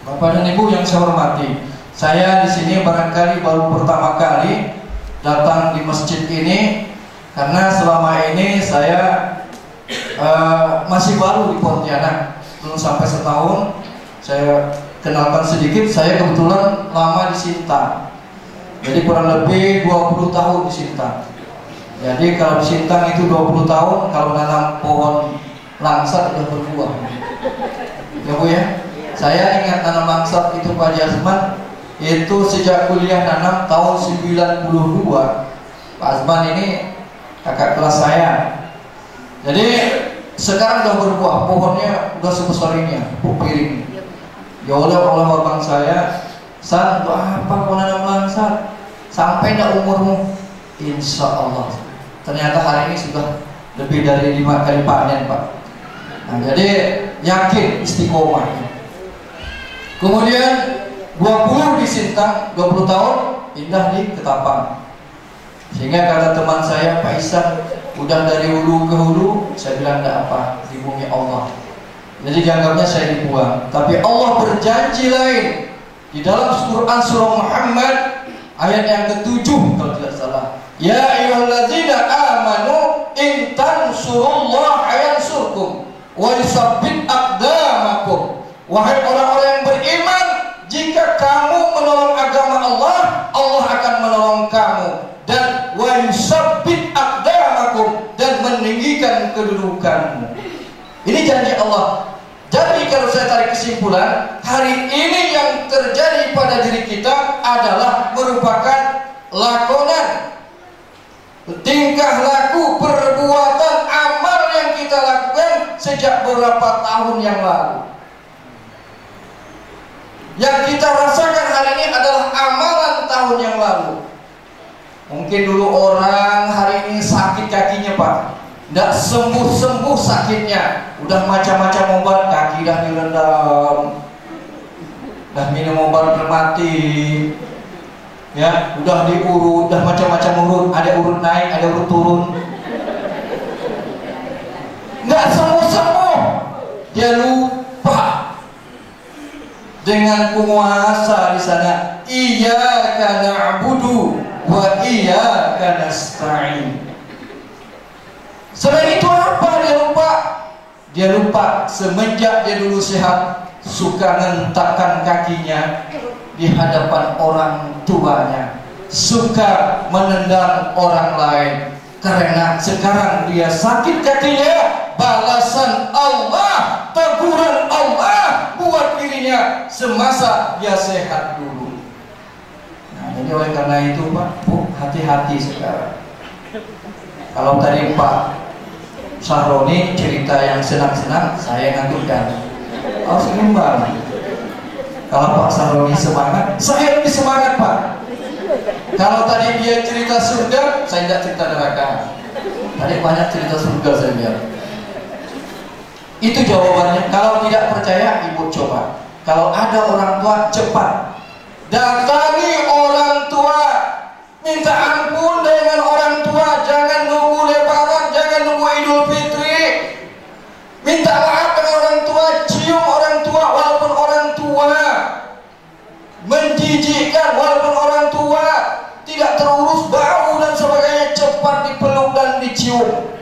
Bapak dan ibu yang saya hormati, saya di sini barangkali baru pertama kali datang di masjid ini karena selama ini saya masih baru di Pontianak, belum sampai setahun. Saya kenalkan sedikit, saya kebetulan lama di Sintang. Jadi kurang lebih 20 tahun di Sintang. Jadi kalau di Sintang itu 20 tahun, kalau nanam pohon langsat sudah berbuah. Ya Bu ya? Saya ingat nanam langsat itu Pak Azman, itu sejak kuliah nanam tahun 92. Pak Azman ini kakak kelas saya. Jadi sekarang sudah berbuah, pohonnya sudah sebesar ini ya, piring. Ya oleh abang saya, San, untuk apa kau nanam langsat? Sampai enggak umurmu? Insya Allah. Ternyata hari ini sudah lebih dari 5 kali panen Pak. Nah, jadi yakin istiqomah. Kemudian 20 di Sintang, 20 tahun pindah di Ketapang. Sehingga kata teman saya, Pak Isan, udah dari hulu ke hulu, saya bilang enggak apa, di bumi Allah. Jadi dianggapnya saya dibuang. Tapi Allah berjanji lain di dalam Quran surah Muhammad ayat yang ke-7 kalau tidak salah. Ya ayyuhallazina amanu in tansurullaha yansurkum wa yusabbit aqdamakum. Wahai orang-orang yang beriman, jika kamu menolong agama Allah, Allah akan menolong kamu, dan wa yusabbit aqdamakum, dan meninggikan kedudukanmu. Ini janji Allah. Jadi kalau saya tarik kesimpulan, hari ini yang terjadi pada diri kita adalah merupakan lakonan, tingkah laku, perbuatan, amal yang kita lakukan sejak beberapa tahun yang lalu. Yang kita rasakan hari ini adalah amalan tahun yang lalu. Mungkin dulu orang hari ini sakit kakinya Pak, tidak sembuh-sembuh sakitnya, udah macam-macam obat, kaki dah direndam, dah minum obat rematik, ya, udah diurut, udah macam-macam urut, ada urut naik, ada urut turun, nggak sembuh dia lupa dengan penguasa di sana. Iyyaka na'budu wa iyyaka nasta'in. Selain itu apa dia lupa? Dia lupa semenjak dia dulu sehat suka ngentakkan kakinya di hadapan orang tuanya, suka menendang orang lain. Karena sekarang dia sakit kakinya, balasan Allah, teguran Allah buat dirinya semasa dia sehat dulu. Nah, jadi oleh karena itu Pak, Bu, hati-hati sekarang. Kalau tadi Pak Sahroni cerita yang senang-senang, saya ngantukkan. Harus imbang. Kalau Pak Sahroni semangat, saya lebih semangat Pak. Kalau tadi dia cerita surga, saya tidak cerita neraka. Tadi banyak cerita surga saya biar. Itu jawabannya. Kalau tidak percaya, ibu coba. Kalau ada orang tua, cepat datangi orang tua, minta ampun dengan orang tua. Jangan nunggu Lebaran, jangan nunggu Idul Fitri. Minta maaf dengan orang tua, cium orang tua walaupun orang tua menjijikkan, walaupun orang tua tidak terurus bau dan sebagainya, cepat dipeluk dan dicium.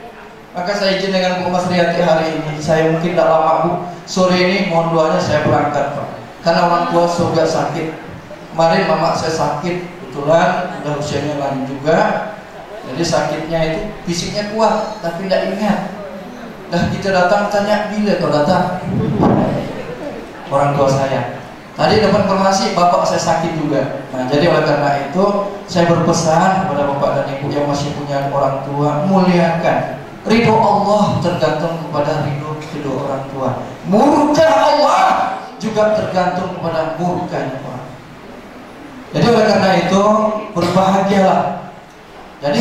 Maka saya izin dengan Bu Mas Riyati hari ini, saya mungkin tidak lama Bu, sore ini mohon doanya saya berangkat Pak, karena orang tua juga sakit. Kemarin mama saya sakit, kebetulan udah usianya lanjut juga, jadi sakitnya itu fisiknya kuat tapi tidak ingat. Dah kita datang tanya, bila kau datang? Orang tua saya tadi dapat informasi bapak saya sakit juga. Nah, jadi oleh karena itu saya berpesan kepada bapak dan ibu yang masih punya orang tua, muliakan. Ridho Allah tergantung kepada ridho kedua orang tua. Murka Allah juga tergantung kepada murkanya orang. Jadi oleh karena itu berbahagialah. Jadi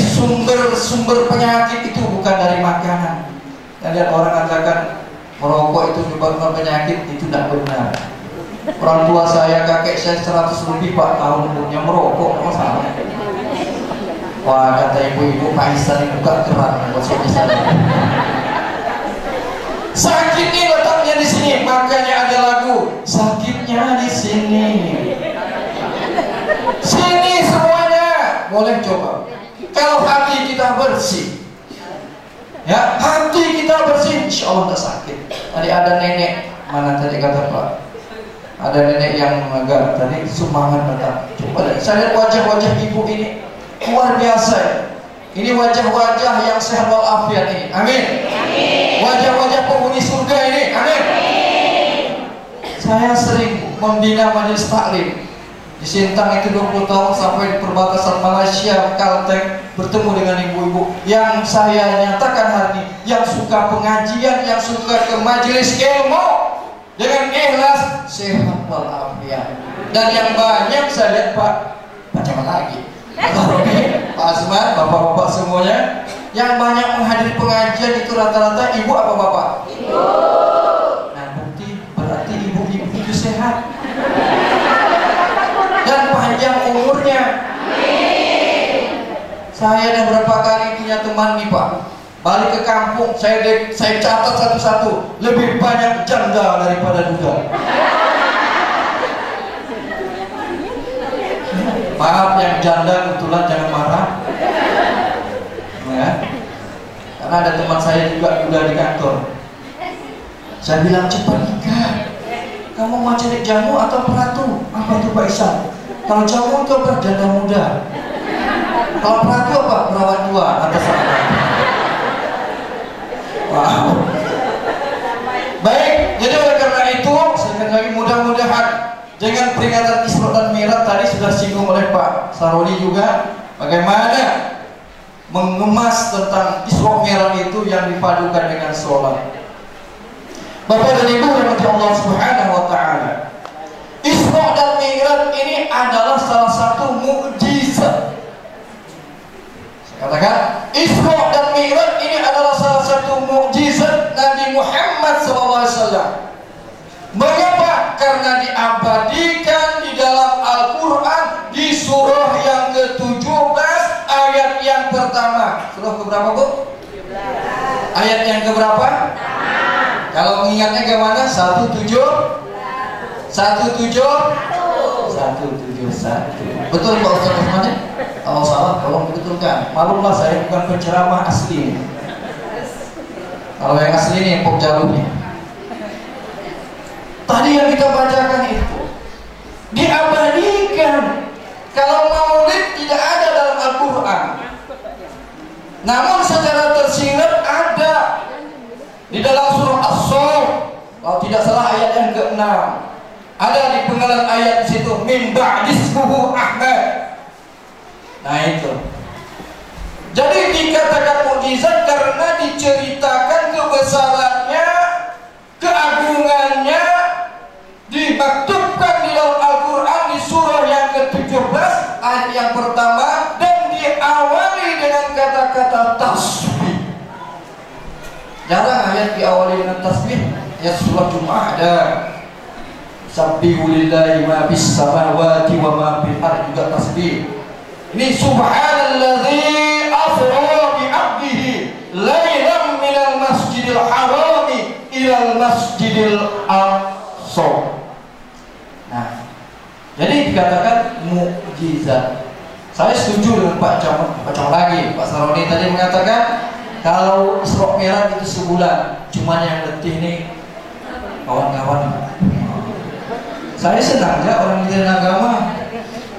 sumber penyakit itu bukan dari makanan. Yang lihat orang katakan merokok itu menyebabkan penyakit, itu tidak benar. Orang tua saya, kakek saya 100 lebih Pak tahun umurnya merokok, masalah. Wah, kata ibu-ibu, Pak Ihsan ini bukan keran buat suami saya. Sakit ini letaknya di sini, makanya ada lagu sakitnya di sini. Sini semuanya, boleh coba. Kalau hati kita bersih, ya hati kita bersih, insya Allah tak sakit. Tadi ada nenek, mana tadi kata Pak? Ada nenek yang agak tadi semangat datang. Coba lihat, saya lihat wajah-wajah ibu ini luar biasa. Ini wajah-wajah yang sehat walafiat ini. Amin. Wajah-wajah penghuni surga ini. Amin. Saya sering membina majelis taklim di Sintang itu 20 tahun sampai di perbatasan Malaysia, Kalteng, bertemu dengan ibu-ibu yang saya nyatakan hari ini, yang suka pengajian, yang suka ke majelis ilmu dengan ikhlas, sehat walafiat. Dan yang banyak saya lihat Pak, macam lagi Pak Robi, Pak Azman, bapak-bapak semuanya yang banyak menghadiri pengajian itu rata-rata ibu apa bapak? Ibu. Nah bukti berarti ibu-ibu itu sehat dan panjang umurnya. Saya ada berapa kali punya teman nih Pak, balik ke kampung, saya catat satu-satu, lebih banyak janda daripada duda. Maaf yang janda kebetulan jangan marah, ya. Karena ada teman saya juga duda di kantor. Saya bilang cepat nikah. Kamu mau cari jamu atau peratu? Apa itu Pak Ihsan? Kalau jamu itu apa? Janda muda. Kalau peratu apa? Perawat tua atas sana. Wow. Baik, jadi oleh karena itu sekali lagi mudah-mudahan dengan peringatan Isra dan Mi'raj tadi sudah singgung oleh Pak Saroni juga, bagaimana mengemas tentang Isra Mi'raj itu yang dipadukan dengan sholat. Bapak dan Ibu rahmati Allah Subhanahu wa taala, Isra dan Mi'raj ini adalah salah satu mukjizat. Saya katakan, Isra dan Mi'raj ini adalah salah satu mukjizat Nabi Muhammad SAW. Mengapa? Karena diabadikan di dalam Al-Quran di surah yang ke-17 ayat yang pertama. Surah keberapa Bu? 17. Ayat yang keberapa? Kalau mengingatnya gimana? 171. Betul Pak Ustaz Osman? Kalau salah tolong dibetulkan. Maklumlah saya bukan penceramah asli. Kalau yang asli ini Pok Jalurnya. Tadi yang kita bacakan itu diabadikan. Kalau maulid tidak ada dalam Al-Quran, namun secara tersirat ada di dalam surah As-Saff. Kalau tidak salah ayat yang ke-6 ada di penggalan ayat di situ, min ba'dismuhu Ahmad. Nah itu. Jadi dikatakan mukjizat karena diceritakan kebesarannya, keagungannya, dimaktubkan di dalam Al-Quran di surah yang ke-17 ayat yang pertama, dan diawali dengan kata-kata tasbih. Jarang ayat diawali dengan tasbih. Ayat surah Jum'ah ada sabbihu lillahi ma bis samawati wa ma fil ardi, juga tasbih. Ini subhanalladzi asra bi 'abdihi lailan minal masjidil harami ilal masjidil aqsa. Nah, jadi dikatakan mukjizat. Saya setuju dengan Pak Cam lagi. Pak Saroni tadi mengatakan kalau Isra Mi'raj itu sebulan, cuman yang letih nih kawan-kawan. Saya senang ya orang di agama.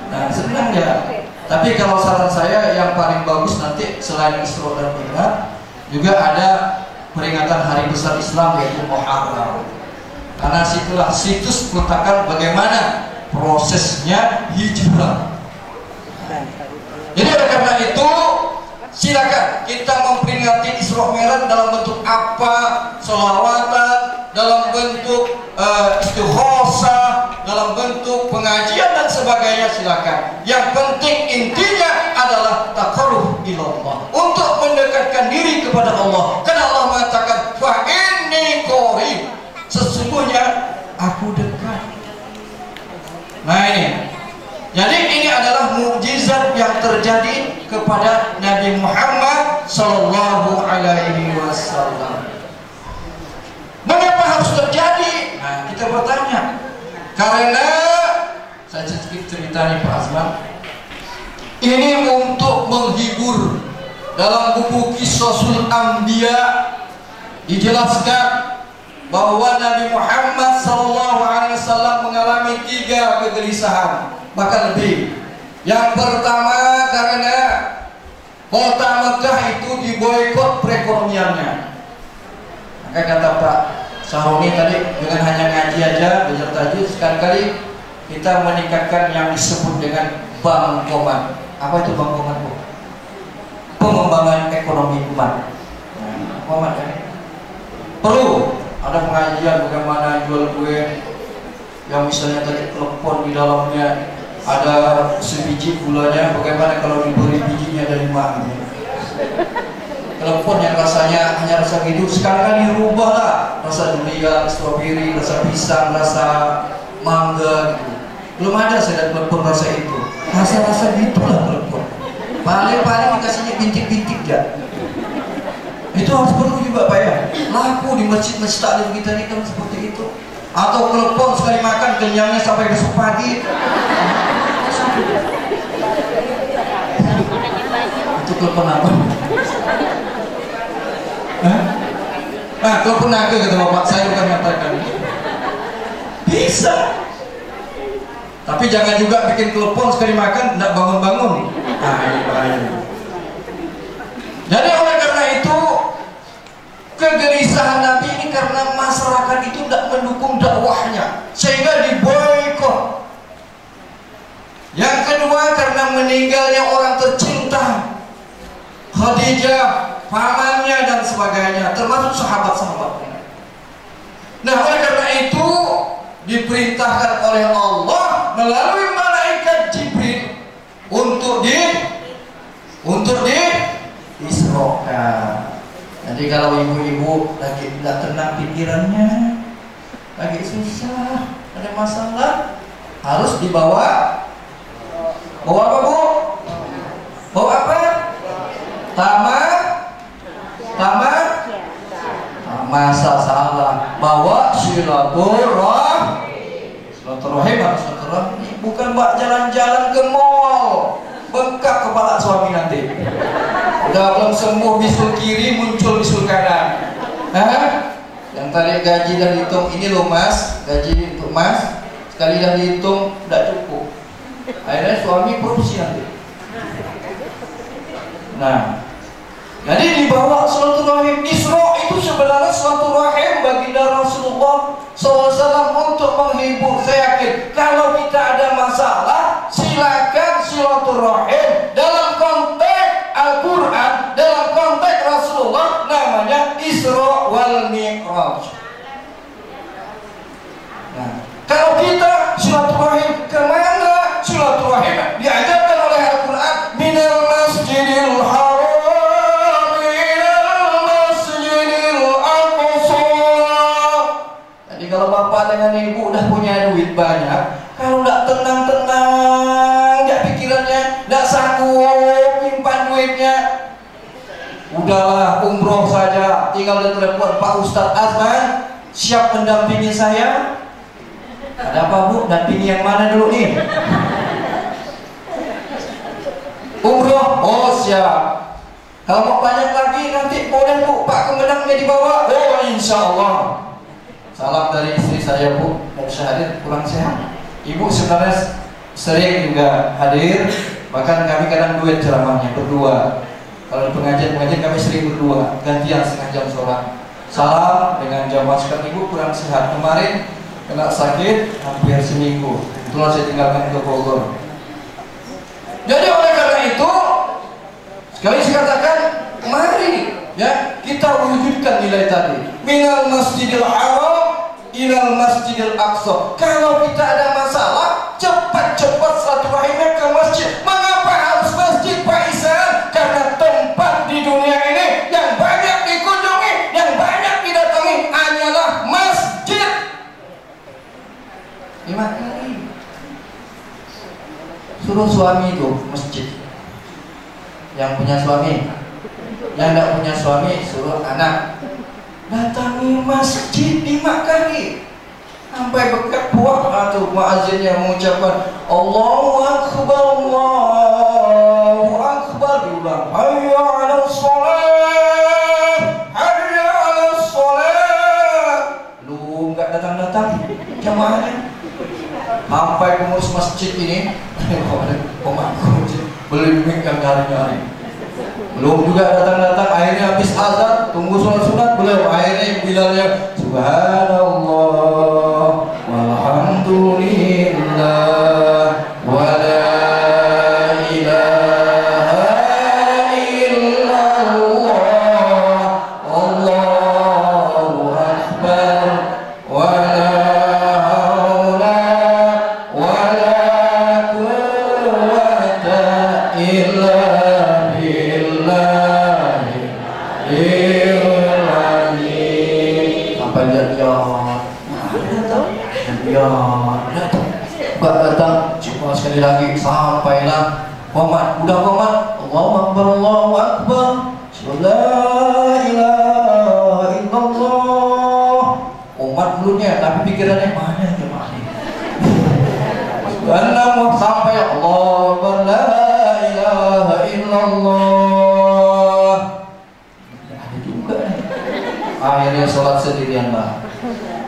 Nah, senang ya. Tapi kalau saran saya yang paling bagus nanti selain Isra dan Mi'raj juga ada peringatan hari besar Islam yaitu Muharram. Karena situlah situs peletakan bagaimana prosesnya hijrah. Jadi oleh karena itu silakan kita memperingati Isra Mi'raj dalam bentuk apa? Sholawatan, dalam bentuk istighosah, dalam bentuk pengajian dan sebagainya, silakan. Yang penting intinya adalah taqarrub ilallah, untuk mendekatkan diri kepada Allah. Karena Allah mengatakan fa inni qarib, sesungguhnya aku dekat. Nah ini. Jadi ini adalah mukjizat yang terjadi kepada Nabi Muhammad sallallahu alaihi wasallam. Mengapa harus terjadi? Nah, kita bertanya. Karena saya sedikit cerita nih Pak Azman. Ini untuk menghibur. Dalam buku Qisasul Anbiya dijelaskan bahwa Nabi Muhammad sallallahu alaihi wasallam mengalami 3 kegelisahan, bahkan lebih. Yang pertama karena kota Mekah itu diboikot perekonomiannya. Maka kata Pak Saroni tadi, dengan hanya ngaji aja, belajar tajwid, sekali-kali kita meningkatkan yang disebut dengan Bangkoman. Apa itu Bangkoman, Bu? Pengembangan ekonomi umat. Umat kan? Perlu ada pengajian bagaimana jual kue yang misalnya tadi telepon di dalamnya ada sebiji gulanya, bagaimana kalau diberi bijinya dari 5. Telepon yang rasanya hanya rasa gitu, sekali-kali rubah lah, rasa durian, stroberi, rasa pisang, rasa mangga gitu. Belum ada saya telepon rasa itu, rasa-rasa gitulah telepon. Paling-paling dikasihnya bintik-bintik ya. Itu harus perlu juga Pak ya. Laku di masjid-masjid taklim kita ini kan seperti itu. Atau telepon sekali makan kenyangnya sampai besok pagi. Itu telepon apa? Nah, telepon naga kata Bapak, saya bukan mengatakan. Bisa. Tapi jangan juga bikin telepon sekali makan tidak bangun-bangun. Nah, ini bahaya. Jadi oleh karena itu kegelisahan Nabi ini karena masyarakat itu tidak mendukung dakwahnya sehingga diboikot. Yang kedua karena meninggalnya orang tercinta, Khadijah, pamannya dan sebagainya, termasuk sahabat-sahabatnya. Nah oleh karena itu diperintahkan oleh Allah melalui malaikat Jibril untuk Isrokan. Jadi kalau ibu-ibu lagi tidak tenang pikirannya, lagi susah, ada masalah, harus dibawa. Bawa apa Bu? Bawa apa? Tamat masa salah bawa silaturahim. Silaturahim harus silaturahim, bukan buat jalan-jalan ke mall, bengkak kepala suami nanti. Udah belum sembuh bisul kiri muncul bisul kanan. Yang tadi gaji dah dihitung, ini loh mas, gaji untuk mas, sekali dah dihitung tidak cukup. Akhirnya suami korupsi nanti. Nah, jadi dibawa silaturahim. Isra itu sebenarnya silaturahim baginda Rasulullah SAW untuk menghibur. Saya yakin kalau kita ada masalah, silakan silaturahim. Dalam konteks Al-Quran, dalam konteks Rasulullah, namanya Isra wal Mi'raj. Nah, kalau kita silaturahim kemana? Silaturahim diajarkan oleh Al-Quran, minal masjidil haram ilal masjidil aqsa. Jadi kalau bapak dengan ibu udah punya duit banyak, kalau nggak tenang-tenang, nggak pikirannya, nggak sanggup nyimpan duitnya, udahlah umroh saja. Tinggal di telepon, Pak Ustadz Azman siap mendampingi saya. Ada apa bu? Dampingi yang mana dulu nih? Umroh, oh siap. Kalau mau banyak lagi nanti boleh bu, Pak Kemenangnya dibawa. Oh insya Allah. Salam dari istri saya bu, dan hadir kurang sehat. Ibu sebenarnya sering juga hadir, bahkan kami kadang duet ceramahnya berdua. Kalau di pengajian kami sering berdua, gantian setengah jam sholat. Salam dengan jamaah sekalian. Ibu kurang sehat kemarin, kena sakit hampir seminggu. Itulah saya tinggalkan ke Bogor. Jadi oleh karena itu, sekali saya katakan, mari ya kita wujudkan nilai tadi. Minal masjidil haram ilal masjidil aqsa. Kalau kita ada masalah, cepat-cepat silaturahimnya ke masjid. Mengapa harus masjid Pak Isan? Karena tempat di dunia ini yang banyak dikunjungi, yang banyak didatangi hanyalah masjid. 5 kali suruh suami itu masjid. Yang punya suami, yang tidak punya suami suruh anak datangi masjid 5 kali. Sampai bekat buah atau muazzinnya mengucapkan Allahu Akbar, Allahu Akbar, diulang hayya 'alas shalah, hayya 'alas shalah. Lu enggak datang-datang jamaahnya. Sampai pengurus masjid ini beli mic yang nyari-nyari, belum juga datang-datang. Akhirnya habis azan, tunggu sholat sunat belum. Akhirnya bilalnya subhanallah walhamdulillah wala ilaha illallah Allahu akbar wala haula wala quwwata illa datang cuma sekali lagi. Sampailah komat, udah komat Allahu Akbar, Allahu Akbar, la ilaha illallah. Komat dulunya tapi pikirannya mana jemaahnya. Sampai Allahu Akbar, la ilaha illallah. Ada juga nih. Akhirnya sholat sendirian lah.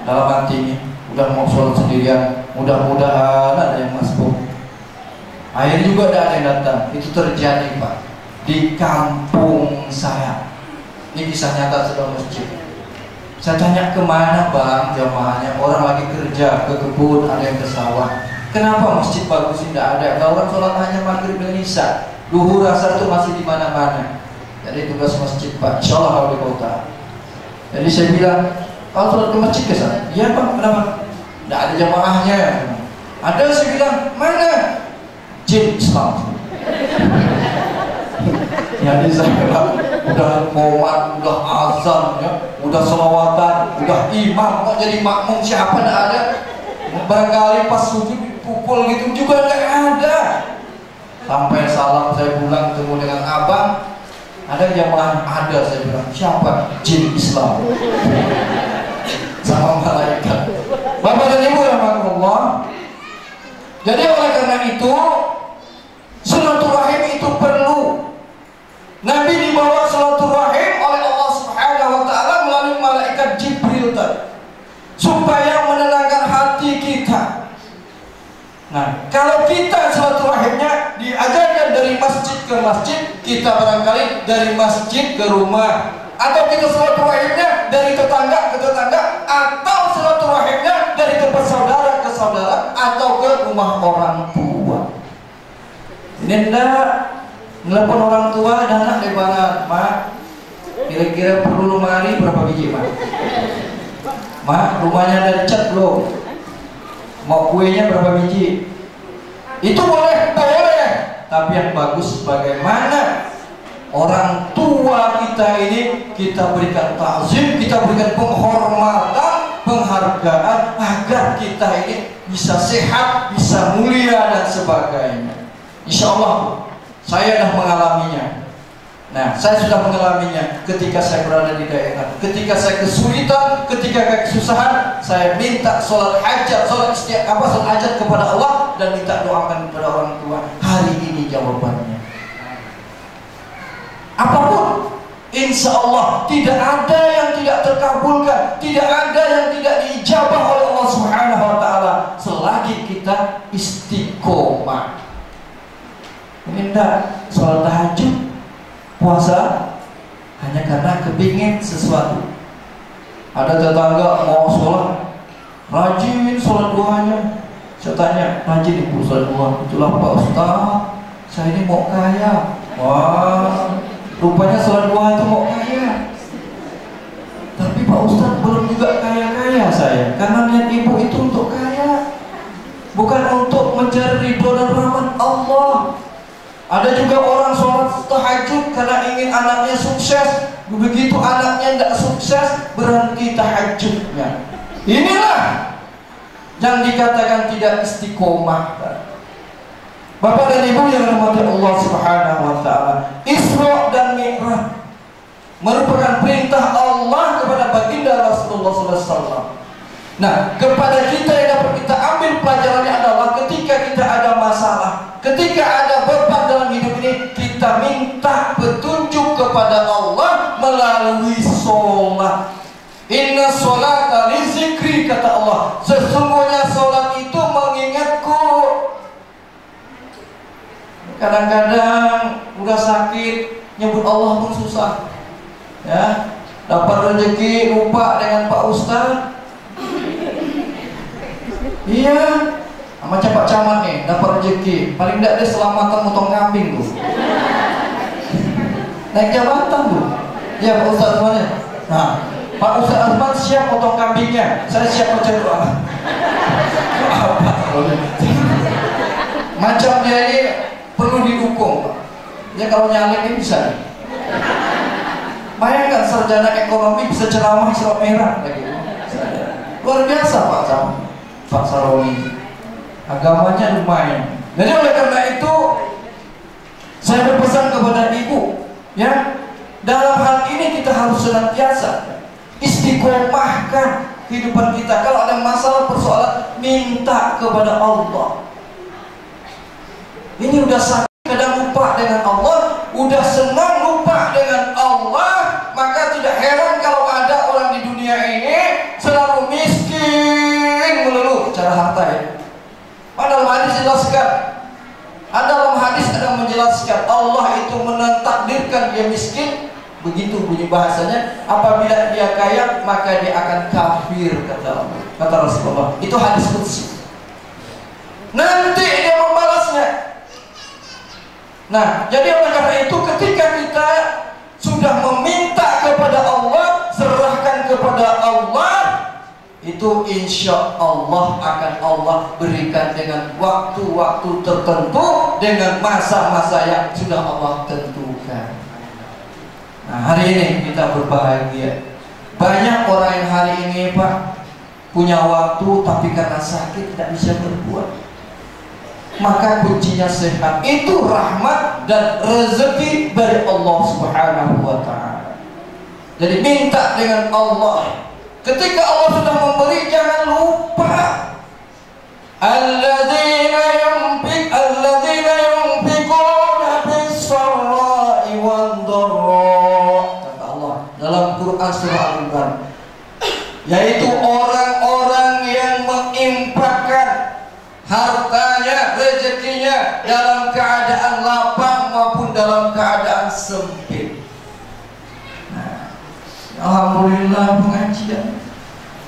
Dalam hati ini udah mau sholat sendirian, mudah-mudahan ada yang masuk. Akhirnya juga ada yang datang. Itu terjadi Pak di kampung saya. Ini kisah nyata sedang masjid. Saya tanya kemana bang jamaahnya? Orang lagi kerja ke kebun, ada yang ke sawah. Kenapa masjid bagus ini tidak ada? Kalau orang sholat hanya maghrib dan isya, duhur asar itu masih di mana-mana. Jadi tugas masjid Pak, insya Allah kalau di kota. Jadi saya bilang, kalau sholat ke masjid ke sana? Iya Pak, kenapa? Tidak ada jamaahnya. Ada, saya bilang, mana? Jin Islam. Jadi saya bilang, udah komat, udah azan, ya, udah selawatan, udah imam, kok jadi makmum siapa tidak ada? Barangkali pas sujud dipukul gitu juga nggak ada. Sampai salam saya pulang ketemu dengan abang, Ada jamaah ada, saya bilang siapa? Jin Islam sama malaikat. Bapak dan Ibu yang Allah. Jadi oleh karena itu silaturahim itu perlu. Nabi dibawa silaturahim oleh Allah Subhanahu wa taala melalui malaikat Jibril tadi, supaya menenangkan hati kita. Nah, kalau kita silaturahimnya diajarkan dari masjid ke masjid, kita barangkali dari masjid ke rumah, atau kita silaturahimnya dari tetangga ke tetangga, atau silaturahimnya dari tempat saudara ke saudara, atau ke rumah orang tua. Ini enggak nelpon orang tua dan anak lebaran, Mak, kira-kira perlu lemari berapa biji, Mak? Mak, rumahnya ada cat belum? Mau kuenya berapa biji? Itu boleh, tapi yang bagus bagaimana orang tua kita ini kita berikan ta'zim, kita berikan penghormatan, penghargaan agar kita ini bisa sehat, bisa mulia dan sebagainya. Insya Allah saya dah mengalaminya. Nah, saya sudah mengalaminya ketika saya berada di daerah, ketika saya kesulitan, ketika saya kesusahan, saya minta sholat hajat, sholat hajat kepada Allah dan minta doakan kepada orang tua. Hari ini jawabannya. Apapun, insya Allah tidak ada yang tidak terkabulkan, tidak ada yang tidak diijabah oleh Allah Subhanahu wa taala selagi kita istiqomah. Minta sholat tahajud, puasa hanya karena kepingin sesuatu. Ada tetangga mau sholat, rajin sholat duanya. Saya tanya, rajin ibu sholat dua? Itulah Pak Ustaz, saya ini mau kaya. Wah, rupanya sholat dua itu mau kaya. Tapi Pak Ustaz belum juga kaya-kaya saya, karena niat ibu itu untuk kaya, bukan untuk mencari ridho dan rahmat Allah. Ada juga orang sholat tahajud karena ingin anaknya sukses. Begitu anaknya tidak sukses, berhenti tahajudnya. Inilah yang dikatakan tidak istiqomah. Bapak dan Ibu yang dirahmati Allah Subhanahu wa taala, Isra dan Mi'raj merupakan perintah Allah kepada baginda Rasulullah SAW. Nah, kepada kita yang dapat kita ambil pelajarannya adalah ketika kita ada masalah, ketika ada beban dalam hidup ini, kita minta petunjuk kepada Allah melalui sholat. Inna sholata li zikri, kata Allah, sesungguhnya sholat itu mengingatku. Kadang-kadang udah sakit nyebut Allah pun susah, ya. Dapat rezeki lupa dengan Pak Ustaz. Iya, macam Pak Camat nih, dapat rezeki, paling tidak dia selamatan motong kambing tuh, naik jabatan tuh. Ya Pak Ustaz semuanya. Nah, Pak Ustaz Azman siap potong kambingnya, saya siap baca doa. Macam dia ini perlu didukung. Ya kalau nyalek ini bisa. Bayangkan sarjana ekonomi bisa ceramah surat merah lagi. Luar biasa Pak Sarawi. Agamanya lumayan. Jadi oleh karena itu saya berpesan kepada ibu, ya, dalam hal ini kita harus senantiasa istiqomahkan kehidupan kita. Kalau ada masalah persoalan, minta kepada Allah. Ini udah sakit kadang lupa dengan Allah, udah senang lupa dengan Allah, maka tidak heran kalau ada orang di dunia ini selalu miskin melulu cara harta, ya. Dalam hadis jelaskan, dalam hadis ada menjelaskan Allah itu mentakdirkan dia miskin. Begitu bunyi bahasanya, apabila dia kaya maka dia akan kafir, kata Rasulullah. Itu hadis qudsi. Nanti dia membalasnya. Nah, jadi oleh karena itu ketika kita sudah meminta kepada Allah, serahkan kepada Allah, itu insya Allah akan Allah berikan dengan waktu-waktu tertentu, dengan masa-masa yang sudah Allah tentukan. Nah, hari ini kita berbahagia. Banyak orang yang hari ini Pak punya waktu, tapi karena sakit tidak bisa berbuat. maka kuncinya sehat. Itu rahmat dan rezeki dari Allah Subhanahu wa ta'ala. Jadi minta dengan Allah. Ketika Allah sudah memberi, jangan lupa. Alladzina yunfiquna bis-sarra'i wad-dharra, kata Allah dalam Quran surah Al-Imran, yaitu orang-orang yang menginfakkan hartanya, rezekinya dalam keadaan lapang maupun dalam keadaan sempit. Nah, alhamdulillah pengajian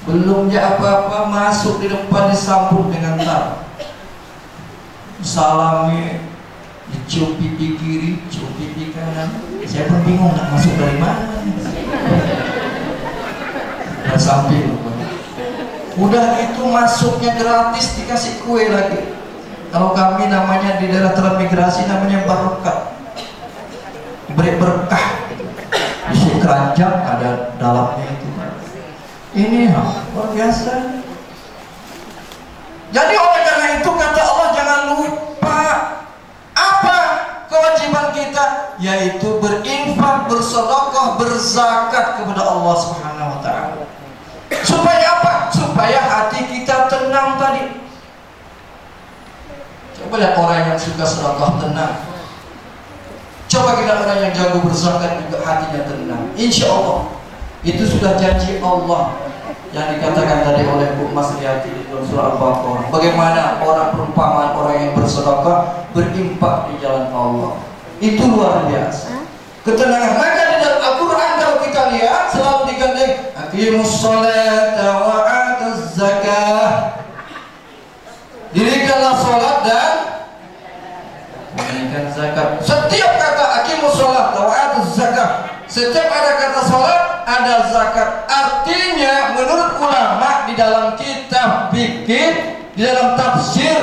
belum apa-apa masuk di depan disambut dengan tar, salami, dicium pipi kiri, cium pipi kanan. Saya pun bingung nak masuk dari mana. Dan samping. Udah itu masuknya gratis, dikasih kue lagi. Kalau kami namanya di daerah transmigrasi namanya barokah, beri berkah. Isi keranjang ada dalamnya itu. Ini luar biasa. Jadi oleh karena itu kata Allah, jangan lupa apa kewajiban kita, yaitu berinfak, bersedekah, berzakat kepada Allah Subhanahu wa ta'ala. Supaya apa? Supaya hati kita tenang tadi. Coba lihat orang yang suka sedekah tenang. Coba kita orang yang jago berzakat juga hatinya tenang. Insya Allah itu sudah janji Allah yang dikatakan tadi oleh Bu Mas Riyati di dalam surah Al-Baqarah. Bagaimana orang perumpamaan orang yang bersedekah, berinfak di jalan Allah. Itu luar biasa. Ketenangan. Maka di dalam Al-Quran kalau kita lihat selalu digandeng aqimus sholata wa atuz zakah. Dirikanlah sholat dan menunaikan zakat. Setiap kata aqimus sholat wa atuz zakah, setiap ada kata sholat ada zakat. Artinya menurut ulama di dalam kitab fikih, di dalam tafsir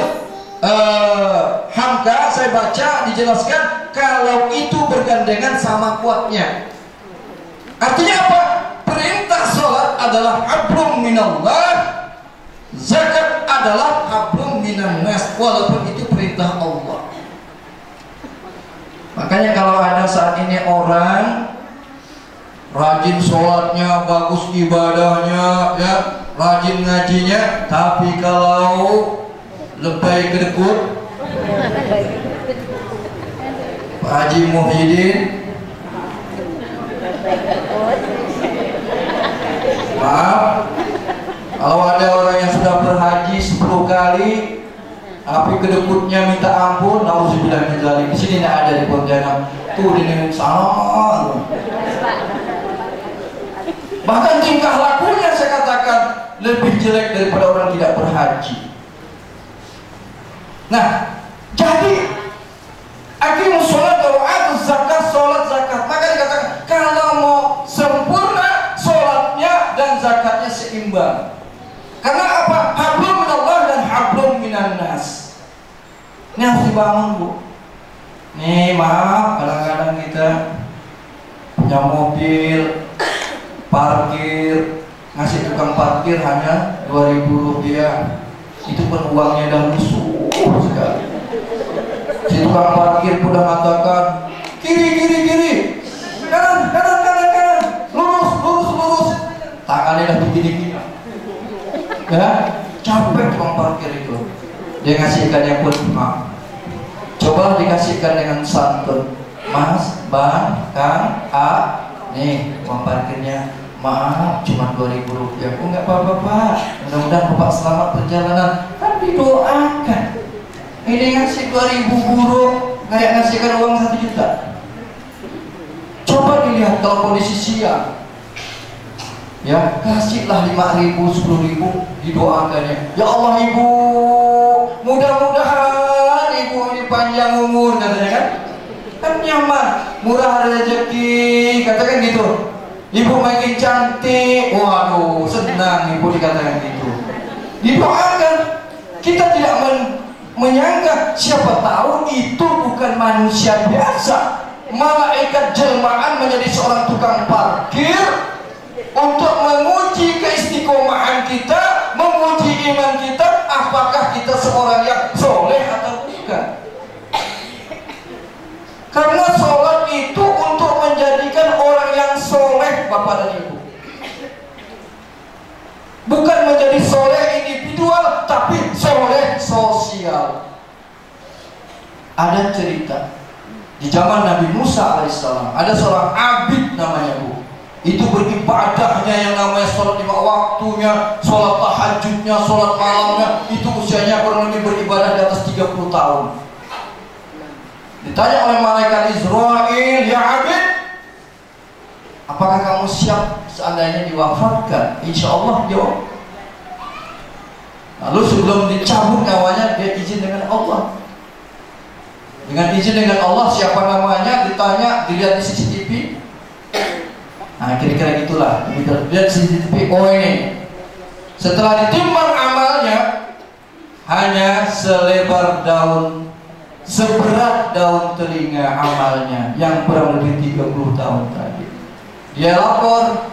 Hamka saya baca dijelaskan kalau itu bergandengan sama kuatnya. Artinya apa? Perintah sholat adalah hablum minallah, zakat adalah hablum minan nas, walaupun itu perintah Allah. Makanya kalau ada saat ini orang rajin sholatnya, bagus ibadahnya, ya, rajin ngajinya, tapi kalau lebay kedekut, Pak Haji Muhyiddin, maaf, kalau ada orang yang sudah berhaji 10 kali tapi kedekutnya minta ampun, nauzubillah min dzalik. Di sini tidak ada di Pontianak. Tuh di negeri sana. Bahkan tingkah lakunya saya katakan lebih jelek daripada orang tidak berhaji. Nah, jadi aqimus sholat wa atuz zakat, sholat zakat. Maka dikatakan kalau mau sempurna sholatnya dan zakatnya seimbang. Karena apa? Hablum minallah dan hablum minan nas. Ini harus dibangun, Bu. Nih maaf, kadang-kadang kita punya mobil, parkir, ngasih tukang parkir hanya 2.000 rupiah. Itu pun uangnya dah musuh sekali. Si tukang parkir pun dah mengatakan kiri, kanan, lurus, tangannya dah begini. Ya, capek tukang parkir itu. Dia ngasihkannya pun maaf. Coba dikasihkan dengan santun, Mas, Bang, Kang, A, nih uang parkirnya. Maaf, cuma 2.000 rupiah. Oh nggak apa-apa Pak. Mudah-mudahan Bapak selamat perjalanan. Kan didoakan. Ini ngasih 2.000 buruk, kayak ngasihkan uang 1 juta. Coba dilihat kalau kondisi siang, ya kasihlah 5.000, 10.000, didoakannya. Ya Allah Ibu, mudah-mudahan Ibu ini panjang umur, katanya kan? Kan nyaman, murah rezeki, katakan gitu. Ibu makin cantik, waduh senang ibu dikatakan gitu. Didoakan. Kita tidak menyangka, siapa tahu itu bukan manusia biasa. Malaikat jelmaan menjadi seorang tukang parkir untuk menguji keistiqomahan kita, menguji iman kita, apakah kita seorang yang soleh atau tidak. Ada cerita di zaman Nabi Musa alaihissalam, ada seorang abid namanya Bu. Itu beribadahnya yang namanya sholat 5 waktunya, sholat tahajudnya, sholat malamnya. Itu usianya kurang lebih beribadah di atas 30 tahun. Ditanya oleh malaikat Israel, ya abid, apakah kamu siap seandainya diwafatkan? Insya Allah jawab. Lalu sebelum dicabut nyawanya, dia izin dengan Allah. Dengan izin dengan Allah, siapa namanya, ditanya, dilihat di CCTV. Nah kira-kira gitulah, lihat CCTV, oh ini. Setelah ditimbang amalnya, hanya selebar daun, seberat daun telinga amalnya, yang kurang lebih 30 tahun tadi. Dia lapor,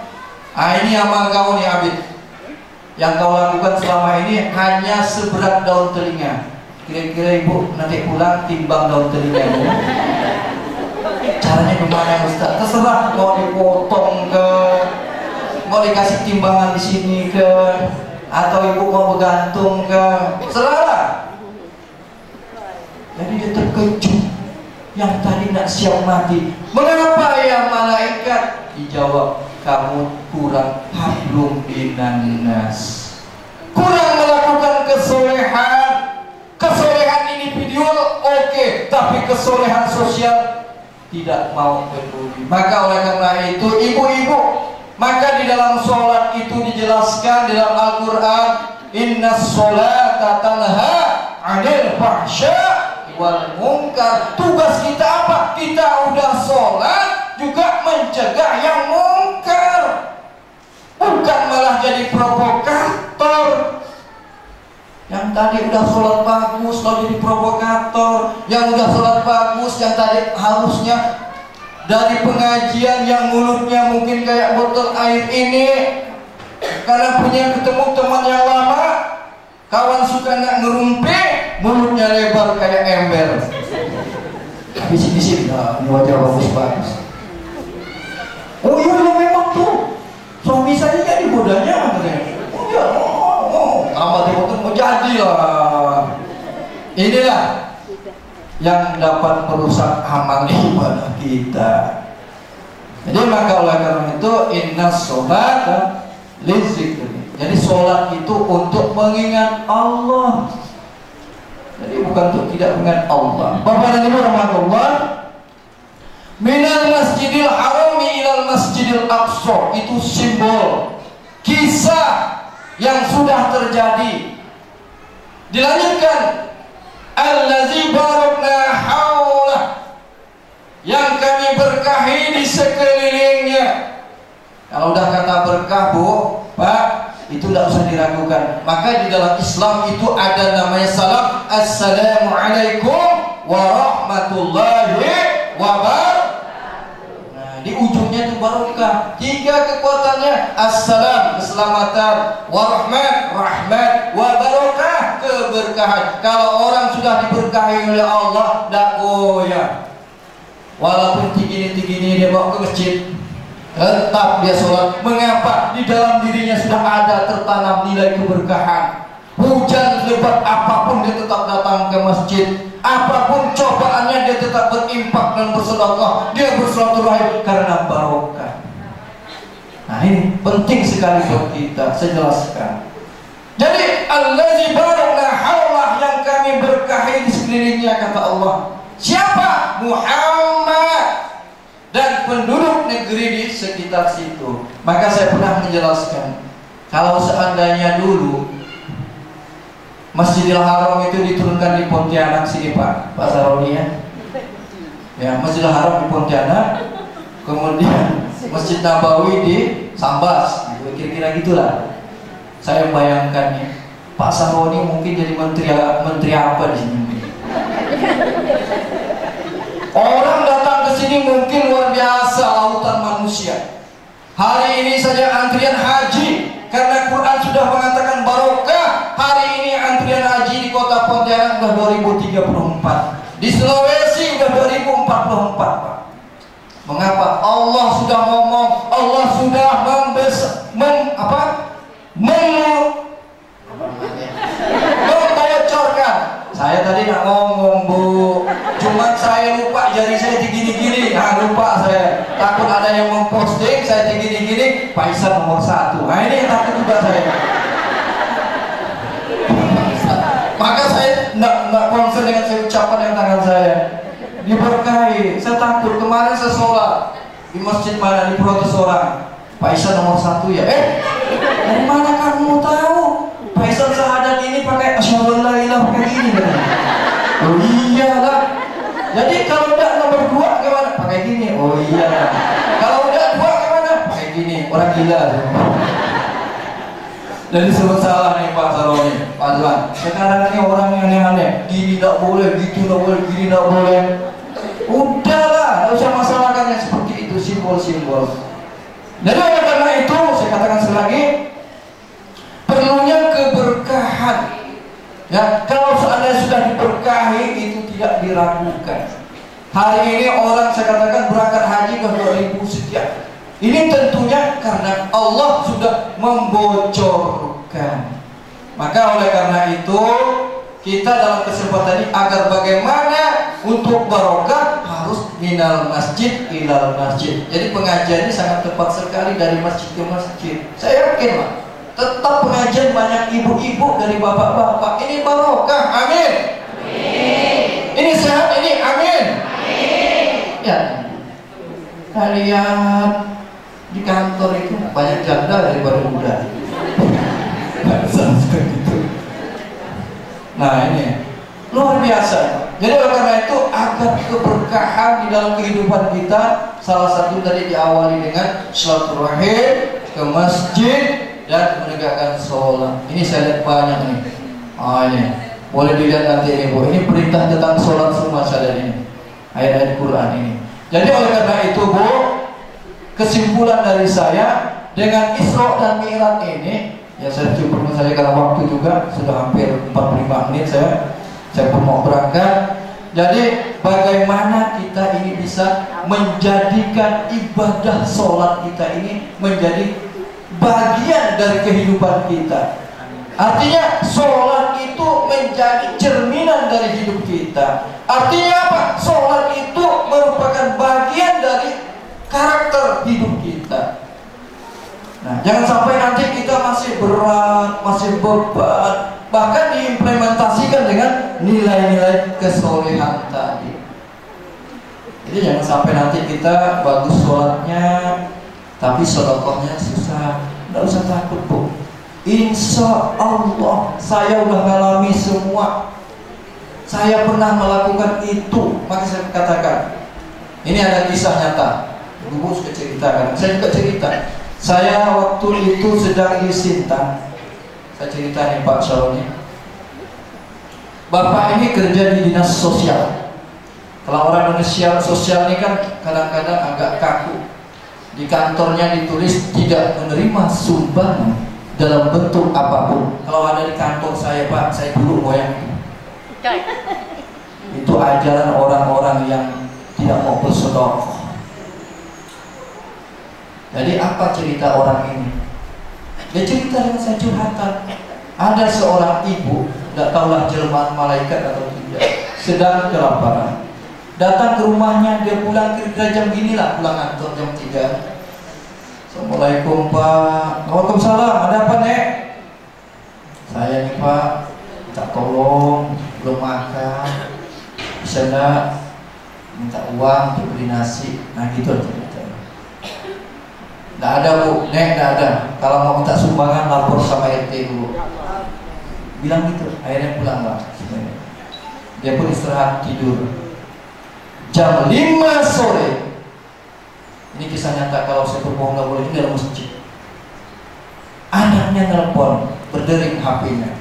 ini amal kau nih abid, yang kau lakukan selama ini hanya seberat daun telinga. Kira-kira ibu nanti pulang timbang daun telinganya. Caranya gimana Ustaz? Terserah, mau dipotong ke, mau dikasih timbangan di sini ke, atau ibu mau bergantung ke, serahlah. Jadi dia terkejut, yang tadi nak siap mati. Mengapa ya malaikat? Dijawab, kamu kurang hablum minan nas, kurang melakukan kesolehan. Kesolehan individual oke, tapi kesolehan sosial tidak mau peduli. Maka oleh karena itu ibu-ibu, maka di dalam sholat itu dijelaskan di dalam Al-Quran, inna sholata tanha 'anil fahsya wal munkar. Tugas kita apa? Kita udah sholat juga mencegah yang munkar, bukan malah jadi provokator. Yang tadi udah sholat bagus lalu jadi provokator, yang udah sholat bagus, yang tadi harusnya dari pengajian yang mulutnya mungkin kayak botol air ini, karena punya ketemu teman yang lama, kawan suka nak ngerumpi, mulutnya lebar kayak ember. Bisik-bisik, nah, ini wajah bagus-bagus. Oh iya memang tuh, suami saya jadi bodanya katanya. Oh iya, amal itu mau jadi lah. Inilah yang dapat merusak amal ibadah kita. Jadi maka oleh karena itu inna sholata lizikri. Jadi sholat itu untuk mengingat Allah. Jadi bukan untuk tidak mengingat Allah. Bapak dan Ibu rahmatullah, minal masjidil harami ilal masjidil aqsa, itu simbol kisah yang sudah terjadi. Dilanjutkan, allazi barakna haulah, yang kami berkahi di sekelilingnya. Kalau udah kata berkah Bu, Pak, itu tidak usah diragukan. Maka di dalam Islam itu ada namanya salam, assalamualaikum warahmatullahi wabarakatuh. Di ujungnya itu barokah. 3 kekuatannya, assalam keselamatan, warahmat rahmat, wabarakah keberkahan. Kalau orang sudah diberkahi oleh Allah, tidak goyah. Walaupun tinggi-tinggi dia bawa ke masjid, tetap dia sholat. Mengapa? Di dalam dirinya sudah ada tertanam nilai keberkahan. Hujan lebat apapun dia tetap datang ke masjid. Apapun cobaannya dia tetap berimpak dan bersedekah. Dia bersilaturahim karena barokah. Nah ini penting sekali buat kita. Saya jelaskan. Jadi allazi barakna haulah, yang kami berkahi di sekelilingnya, kata Allah. Siapa? Muhammad dan penduduk negeri di sekitar situ. Maka saya pernah menjelaskan, kalau seandainya dulu Masjidil Haram itu diturunkan di Pontianak sini Pak Saroni ya, Masjidil Haram di Pontianak, kemudian Masjid Nabawi di Sambas, kira-kira gitulah. Saya bayangkannya Pak Saroni mungkin jadi menteri apa di sini. Orang datang ke sini mungkin luar biasa, lautan manusia. Hari ini saja antrian haji, karena Quran sudah mengatakan barokah. Hari ini antrian haji di kota Pontianak sudah 2034. Di Sulawesi sudah 2044 Pak. Mengapa? Allah sudah ngomong, Allah sudah membocorkan. Saya tadi nggak ngomong Bu, Cuma saya lupa jari saya digini-gini. Lupa saya. Takut ada yang memposting saya digini-gini. Pak Isan nomor 1. Nah ini yang takut juga saya. Maka saya nggak konsen dengan saya ucapan dengan tangan saya. Diberkahi. Saya takut. Kemarin saya sholat di masjid mana diprotes orang. Pak Isan nomor 1 ya. Dari mana kamu tahu? Pak Isan syahadat ini pakai asyhadu an la ilaha pakai gini kan? Oh iyalah. Jadi kalau udah nomor 2 gimana? Pakai gini. Oh iya. Kalau udah 2 gimana? Pakai gini. Orang gila. Jadi sebut salah nih Pak Saroni, Pak Zuan. Sekarang ini orang yang aneh-aneh. Gini tidak boleh, gitu tidak boleh, gini tidak boleh. Udahlah, tidak usah masalahkan yang seperti itu, simbol-simbol. Jadi oleh karena itu, saya katakan sekali lagi, perlunya keberkahan. Ya, kalau seandainya sudah diberkahi, itu tidak diragukan. Hari ini orang saya katakan berangkat haji ke 2000 sekian. Ini tentunya karena Allah sudah membocorkan. Maka oleh karena itu, kita dalam kesempatan ini agar bagaimana untuk barokah harus minal masjid ilal masjid. Jadi pengajian ini sangat tepat sekali dari masjid ke masjid. Saya yakin lah, tetap pengajian banyak ibu-ibu dari bapak-bapak. Ini barokah, amin. Amin. Ini sehat, ini amin. Amin. Ya, kita lihat di kantor itu banyak janda daripada muda. Nah ini luar biasa. Jadi oleh karena itu agar keberkahan di dalam kehidupan kita, salah satu tadi diawali dengan silaturahim ke masjid dan menegakkan sholat. Ini saya lihat banyak nih. Ini boleh dilihat nanti ini Bu. Ini perintah tentang sholat semua saya lihat ini. Ayat-ayat Quran ini. Jadi oleh karena itu Bu, kesimpulan dari saya dengan Isra dan Mi'raj ini, ya saya cukup saja karena waktu juga sudah hampir 45 menit saya pun mau berangkat. Jadi bagaimana kita ini bisa menjadikan ibadah sholat kita ini menjadi bagian dari kehidupan kita. Artinya sholat itu menjadi cerminan dari hidup kita. Artinya apa? Sholat itu merupakan bagian dari karakter hidup kita. Nah, jangan sampai nanti kita masih berat, masih beban, bahkan diimplementasikan dengan nilai-nilai kesolehan tadi. Jadi jangan sampai nanti kita bagus sholatnya, tapi sedekahnya susah. Tidak usah takut Bu. Insya Allah saya udah ngalami semua. Saya pernah melakukan itu. Maka saya katakan, ini ada kisah nyata. Ibu suka ceritakan, saya juga cerita. Saya waktu itu sedang di Sintang. Saya cerita nih Pak Saroni. Bapak ini kerja di dinas sosial. Kalau orang Indonesia sosial ini kan kadang-kadang agak kaku. Di kantornya ditulis tidak menerima sumbangan dalam bentuk apapun. Kalau ada di kantor saya Pak, saya dulu goyang itu. Itu ajaran orang-orang yang tidak mau bersedekah. Jadi apa cerita orang ini? Dia cerita dengan saya curhatan. Ada seorang ibu, tidak tahulah jelmaan malaikat atau tidak, sedang kelaparan. Datang ke rumahnya, dia pulang kira-kira jam gini lah, pulang kantor jam 3. Assalamualaikum Pak. Waalaikumsalam. Ada apa Nek? Saya nih Pak, minta tolong, belum makan. Bisa enggak minta uang untuk beli nasi? Nah gitu aja. Nggak ada Bu, Nek nggak ada. Kalau mau minta sumbangan lapor sama RT dulu. Bilang gitu, akhirnya pulang Pak. Dia pun istirahat tidur. Jam 5 sore. Ini kisah nyata, kalau saya berbohong nggak boleh, ini dalam masjid. Anaknya telepon, berdering HP-nya.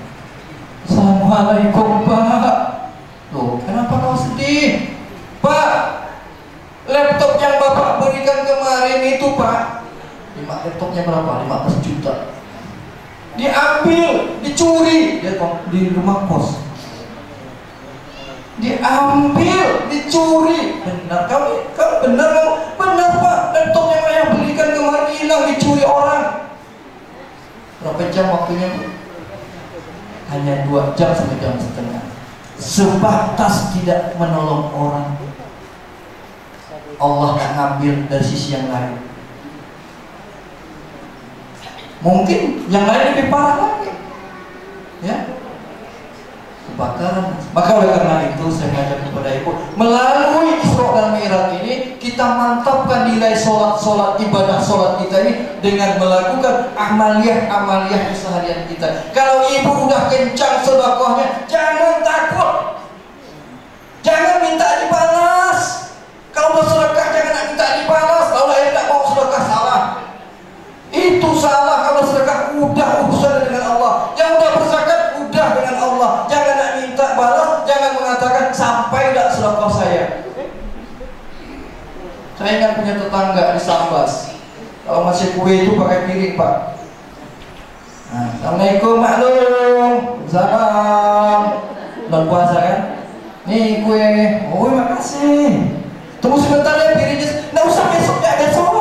Assalamualaikum Pak. Loh, kenapa kau sedih? Pak, laptop yang Bapak berikan kemarin itu Pak, laptopnya berapa? 15 juta. Diambil, dicuri. Dia di rumah kos. Diambil, dicuri. Benar kamu? Kamu benar kamu? Benar Pak. Laptop yang ayah belikan kemarin hilang, dicuri orang. Berapa jam waktunya? Hanya 2 jam sampai jam setengah. sebatas tidak menolong orang, Allah tak ngambil dari sisi yang lain. Mungkin yang lain lebih parah lagi, ya, kebakaran. Maka oleh karena itu saya mengajak kepada ibu, melalui Isra dan Mi'raj ini kita mantapkan nilai solat ibadah solat kita ini dengan melakukan amaliyah keseharian kita. Kalau ibu udah kencang sedekahnya, jangan takut, jangan minta dibalas. Kalau bersedekah jangan minta dibalas. Kalau tidak mau sedekah salah, itu salah. Kalau sedekah udah urusan dengan Allah. Yang udah berzakat udah dengan Allah. Jangan nak minta balas, jangan mengatakan sampai tidak sedekah saya. Saya ingat punya tetangga di Sambas. Kalau masih kue itu pakai piring, Pak. Nah, Assalamualaikum maklum. Salam. Bulan puasa kan? Nih kue. Oh, makasih. Tunggu sebentar ya piringnya. Nggak usah besok, ya besok.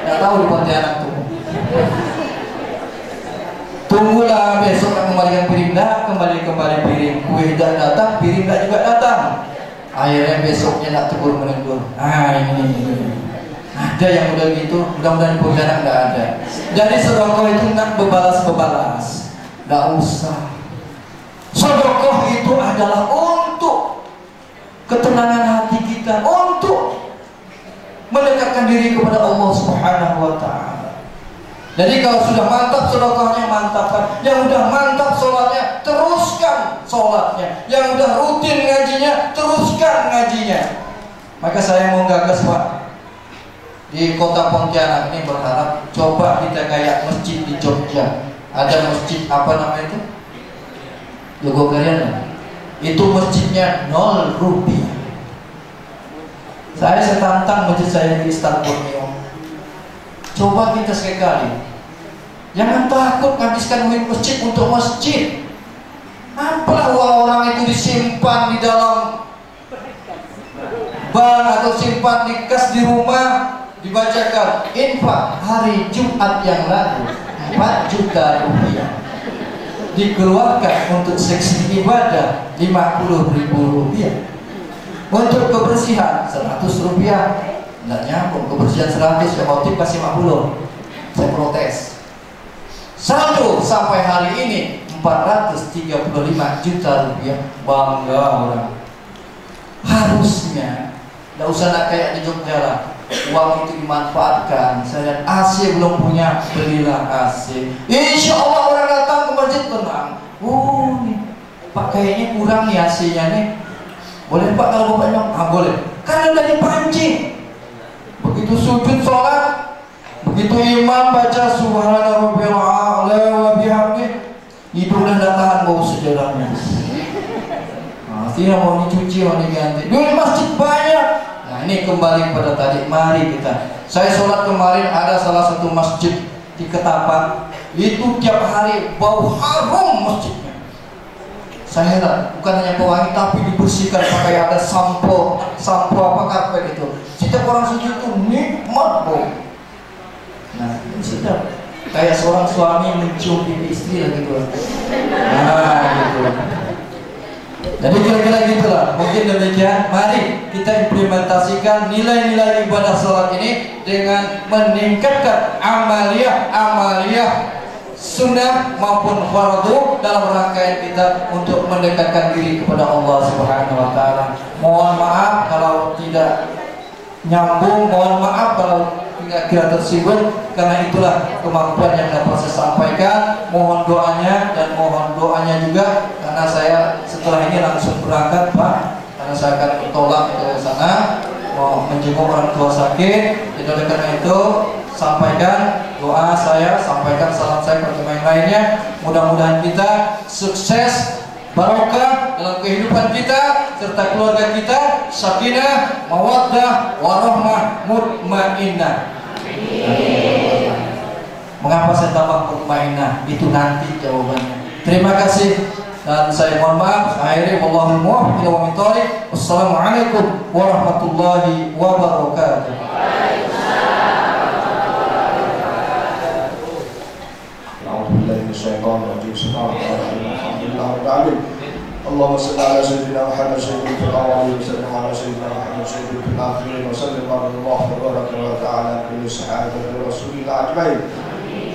Nggak tahu di Pontianak tuh. Tunggulah besok nak kembalikan piring. Dah kembali piring. Kue tidak datang, piring tidak juga datang. Akhirnya besoknya nak tegur menegur. Ini. Ada yang udah gitu. Mudah-mudahan di Pontianak nggak ada. Jadi sedekah itu nak bebalas. Nggak usah. Sedekah itu adalah untuk ketenangan hati kita, untuk mendekatkan diri kepada Allah Subhanahu wa Ta'ala. Jadi kalau sudah mantap sedekahnya, mantapkan. Yang udah mantap sholatnya, teruskan sholatnya. Yang udah rutin ngajinya, teruskan ngajinya. Maka saya mau gagas, Pak, di kota Pontianak ini berharap coba kita kayak masjid di Jogja. Ada masjid apa namanya itu? Logo kalian? Itu masjidnya 0 rupiah. Saya tantang masjid saya di Istanbul. Coba kita sekali. Jangan takut habiskan duit masjid untuk masjid. Apalah uang orang itu disimpan di dalam bank atau simpan di kas di rumah, dibacakan infak hari Jumat yang lalu 4 juta rupiah. Dikeluarkan untuk seksi ibadah 50.000 rupiah. Untuk kebersihan 100 rupiah. Nggak nyambung, kebersihan 100, yang motif kasih 50. Saya protes. Saldo sampai hari ini 435 juta rupiah. Bangga orang. Harusnya nggak usah nak kayak di Jogja lah. Uang itu dimanfaatkan. Saya lihat AC belum punya, belilah AC. Insya Allah orang datang ke masjid tenang. Oh nih, Pak kayaknya kurang nih AC-nya nih. Boleh Pak kalau Bapak bilang? Ah boleh. Karena udah dipancing. Begitu sujud sholat, begitu imam baca subhana rabbil a'la wa bihamdi, itu udah tahan bau sejarahnya. Artinya mau dicuci, mau diganti. Di masjid banyak. Nah ini kembali pada tadi. Mari kita. Saya sholat kemarin ada salah satu masjid di Ketapang. Itu tiap hari bau harum masjidnya. Saya heran, bukan hanya pewangi tapi dibersihkan pakai ada sampo apa karpet itu. Setiap orang sujud itu nikmat bau. Nah ini sedap. Kayak seorang suami mencium pipi istri lah gitu. Nah gitu. Jadi kira-kira gitulah. Mungkin demikian. Mari kita implementasikan nilai-nilai ibadah salat ini dengan meningkatkan amaliyah sunnah maupun fardu dalam rangkaian kita untuk mendekatkan diri kepada Allah Subhanahu wa Ta'ala. Mohon maaf kalau tidak nyambung, mohon maaf kalau kira tersinggung, karena itulah kemampuan yang dapat saya sampaikan. Mohon doanya dan mohon doanya juga, karena saya setelah ini langsung berangkat, Pak, karena saya akan bertolak ke sana mau menjenguk orang tua sakit. Jadi oleh karena itu sampaikan doa saya, sampaikan salam saya kepada yang lainnya. Mudah-mudahan kita sukses, barokah dalam kehidupan kita serta keluarga kita, sakinah, mawaddah, warahmah, mutmainnah. Mengapa saya tambah mutmainnah? Itu nanti jawabannya. Terima kasih dan saya mohon maaf. Akhirnya wallahul muwaffiq ila aqwamit thoriq. Wassalamualaikum warahmatullahi wabarakatuh. Alhamdulillah. العالمين. اللهم صل على سيدنا محمد سيدنا في الأولين وسلم على سيدنا محمد سيدنا في الآخرين وسلم على الله تبارك وتعالى كل صحابة رسول الله أجمعين.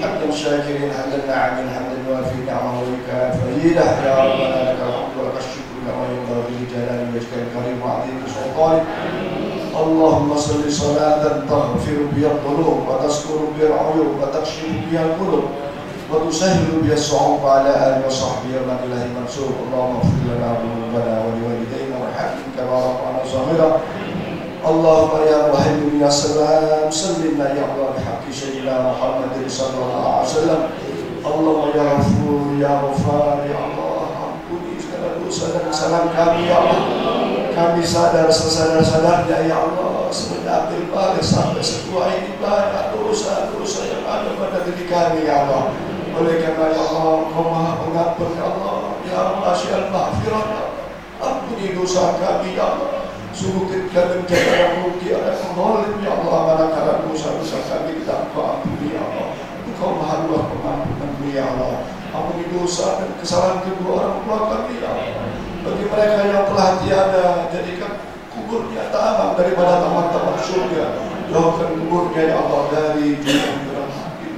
حمدا شاكرين حمدا ناعمين حمدا يوافي نعمه ويكافئه يا ربنا لك الحمد ولك الشكر كما ينبغي لجلال وجهك الكريم وعظيم سلطانك. اللهم صل صلاة تغفر بها الذنوب وتستر بها العيوب وتكشف بها القلوب وتسهل بها الصعوبة على آله وصحبه ومن إليه منسوب. اللهم اغفر لنا ذنوبنا ولوالدينا وارحمهم كما ربنا صغيرا. اللهم يا مهيمن يا سلام سلمنا يا الله بحق سيدنا محمد صلى الله عليه وسلم. اللهم يا غفور يا غفار ya Allah, ampuni segala dosa dan kesalahan kami ya Allah. Kami sadar sesadar-sadarnya ya Allah, semenjak balik sampai setua ini banyak dosa-dosa yang ada pada diri kami ya Allah. Oleh karena ya Allah, Engkau Maha Pengampun ya Allah, ya Rasyal Mahfirat, ampuni dosa kami ya Allah. Sungguh kami menjaga yang rugi ada mengolim ya Allah, manakala dosa-dosa kami tidak Engkau ampuni ya Allah. Engkau Maha Luas Pengampunan ya Allah. Ampuni dosa dan kesalahan kedua orang tua kami ya Allah. Bagi mereka yang telah tiada, jadikan kuburnya taman daripada taman-taman surga. Jauhkan kuburnya ya Allah dari jurang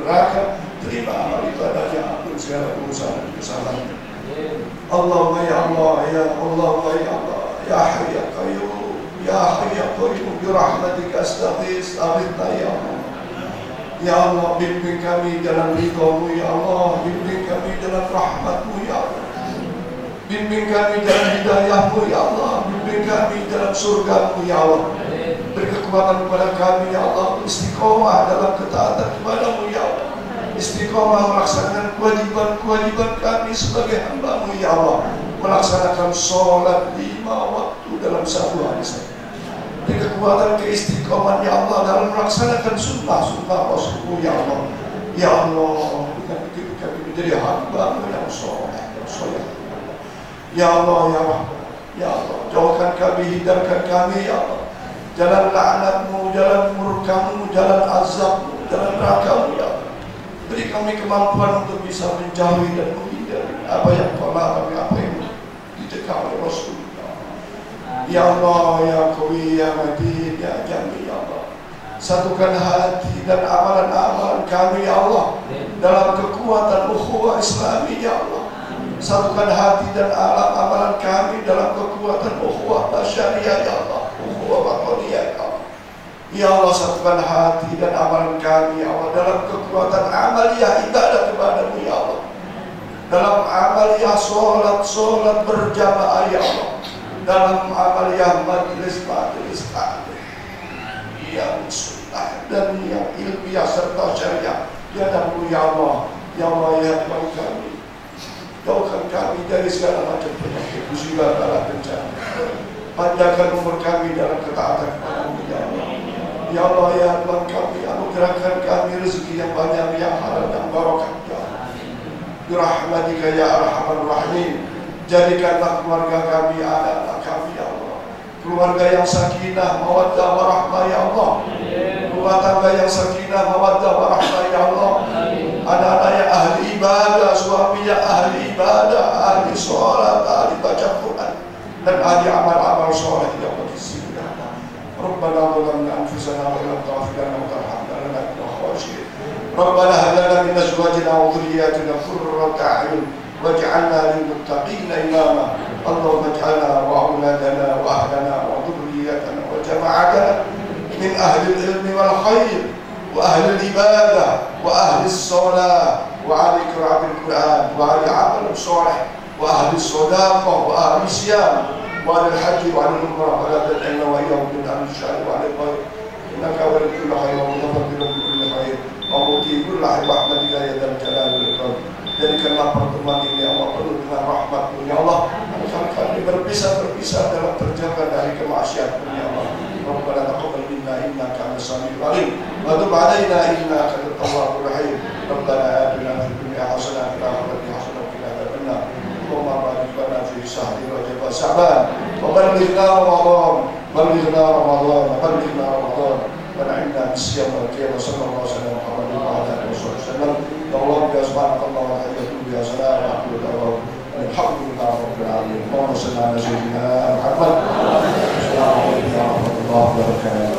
neraka. Terima amal ibadahnya, ampun segala dosa dan kesalahan. Allahumma ya Allah, ya Allahumma ya Allah, ya Hayy ya Qayyum, ya Hayy ya Qayyum, bi rahmatika astaghits, aghithna ya Allah. Ya Allah, bimbing kami dalam ridha-Mu ya Allah, bimbing kami dalam rahmat-Mu ya Allah. Bimbing kami dalam hidayah-Mu ya Allah, bimbing kami dalam surga-Mu ya Allah. Beri kekuatan kepada kami ya Allah, istiqomah dalam ketaatan kepada-Mu ya Allah. Istiqomah melaksanakan kewajiban-kewajiban kami sebagai hamba-Mu ya Allah. Melaksanakan sholat 5 waktu dalam satu hari saja. Beri kekuatan keistiqomahan ya Allah dalam melaksanakan sunnah-sunnah Rasul-Mu ya Allah. Ya Allah, dengan begitu kami menjadi hamba-Mu yang soleh, yang soleh. Ya Allah, ya Rahman, ya Allah, jauhkan kami, hindarkan kami ya Allah. Jalan laknat-Mu, jalan murka-Mu, jalan azab-Mu, jalan neraka-Mu ya Allah. Beri kami kemampuan untuk bisa menjauhi dan menghindari apa yang Kau larang, apa yang dicegah oleh Rasul. Ya Allah, ya Qawi, ya Matin, ya Jami ya Allah. Satukan hati dan amalan-amalan kami ya Allah dalam kekuatan ukhuwah Islami ya Allah. Satukan hati dan amalan kami dalam kekuatan ukhuwah basyariah ya Allah, ukhuwah wataniyah ya Allah. Ya Allah, satukan hati dan amalan kami ya Allah dalam kekuatan amaliyah ibadah kepada-Mu ya Allah. Dalam amaliyah solat berjamaah ya Allah. Dalam amaliyah majlis-majlis taklim yang sunnah dan yang ilmiah serta syariah. Ya Allah, ya Allah, ya Tuhan kami, jauhkan kami dari segala macam penyakit, musibah, bala, bencana. Panjangkan umur kami dalam ketaatan kepada-Mu ya Allah. Ya Allah, ya Tuhan kami, anugerahkan kami rezeki yang banyak, yang halal, yang barokah ya Allah. Birahmatika ya Arhamar Rahimin. Jadikanlah keluarga kami, anak-anak kami ya Allah, keluarga yang sakinah, mawaddah, warahmah ya Allah. Rumah tangga yang sakinah, mawaddah, warahmah ya Allah. Anak-anak yang ahli ibadah, suami yang ahli ibadah, ahli sholat, ahli baca Quran, dan ahli amal-amal sholat ya Allah. Rabbana zalamna anfusana wa lam taghfir lana wa tarhamna lanakunanna minal khasirin. Rabbana hab lana min azwajina wa dhurriyyatina qurrata a'yun waj'alna lil muttaqina imama. Allahumma ij'alna wa auladana wa ahlana wa dhurriyyatana wa jama'atana min ahli al-ilmi wal khair wa ahli al-ibadah wa ahli as-salah wa ahli qira'atil Qur'an wa ahli 'amal salih wa ahli as-sadaqah wa ahli siyam wa ahli al-hajj wa ahli al-umrah wa la tad'ina wa iyyahum min ahli al-syari wa ahli al-khair innaka waliyyu kulli khair wa mutawaffiqun bi kulli khair wa muti kulli rahmatika ya dzal jalali wal ikram. Jadikanlah pertemuan ini ya Allah penuh dengan rahmat-Mu ya Allah. Agar kami berpisah dalam terjaga dari kemaksiatan ya Allah. Rabbana taqabbal minna innaka antas samiul alim wa tub 'alaina innaka antat tawwabur rahim. Rabbana atina fid dunya hasanah wa fil akhirati hasanah wa qina adzabannar. Allahumma barik lana fi shahri Rajab wa Sya'ban wa ballighna Ramadan wa na'imna bis-siyam wal qiyam sallallahu alaihi wa sallam wa ala alihi wa sahbihi. Ya Allah, ya subhanallahi wa bihamdihi, ya salam wa rahmatullahi wa barakatuh. Alhamdulillah. Allahumma shalli ala sayyidina Muhammad. Assalamualaikum warahmatullahi wabarakatuh.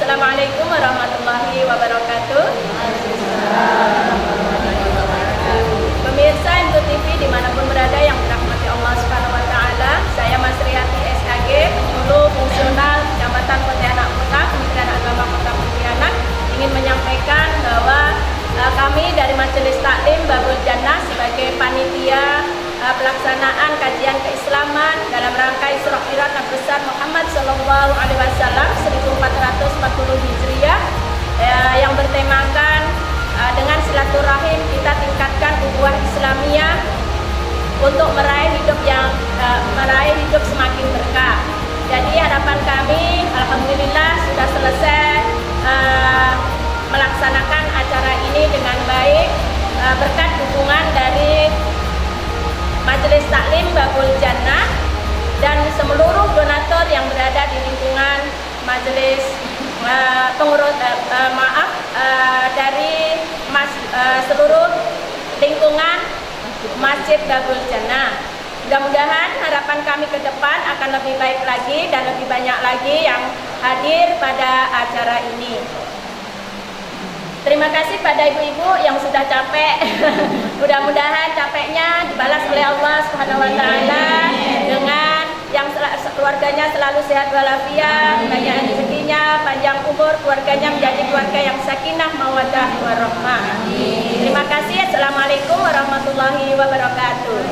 Assalamualaikum warahmatullahi wabarakatuh. Pemirsa MTU TV dimanapun berada yang dirahmati Allah Subhanahu Wa Taala, saya Mas Riyati SAG, penyuluh fungsional Kecamatan Pontianak Kota, Kementerian Agama Kota Pontianak, ingin menyampaikan bahwa kami dari Majelis Taklim Babul Jannah sebagai panitia pelaksanaan kajian keislaman dalam rangka Isra Mi'raj Nabi besar Muhammad Sallallahu Alaihi Wasallam 1440 Hijriah yang bertemakan dengan silaturahim kita tingkatkan ukhuwah Islamiyah untuk meraih hidup semakin berkah. Jadi harapan kami, alhamdulillah sudah selesai melaksanakan acara ini dengan baik berkat dukungan dari Majelis Taklim Babul Jannah dan seluruh donatur yang berada di lingkungan majelis dari seluruh lingkungan Masjid Babul Jannah. Mudah-mudahan harapan kami ke depan akan lebih baik lagi dan lebih banyak lagi yang hadir pada acara ini. Terima kasih pada ibu-ibu yang sudah capek. Mudah-mudahan capeknya dibalas oleh Allah Subhanahu Wa Taala dengan yang keluarganya selalu sehat walafiat, banyak rezekinya, panjang umur, keluarganya menjadi keluarga yang sakinah, mawaddah, warahmah. Terima kasih. Assalamualaikum warahmatullahi wabarakatuh.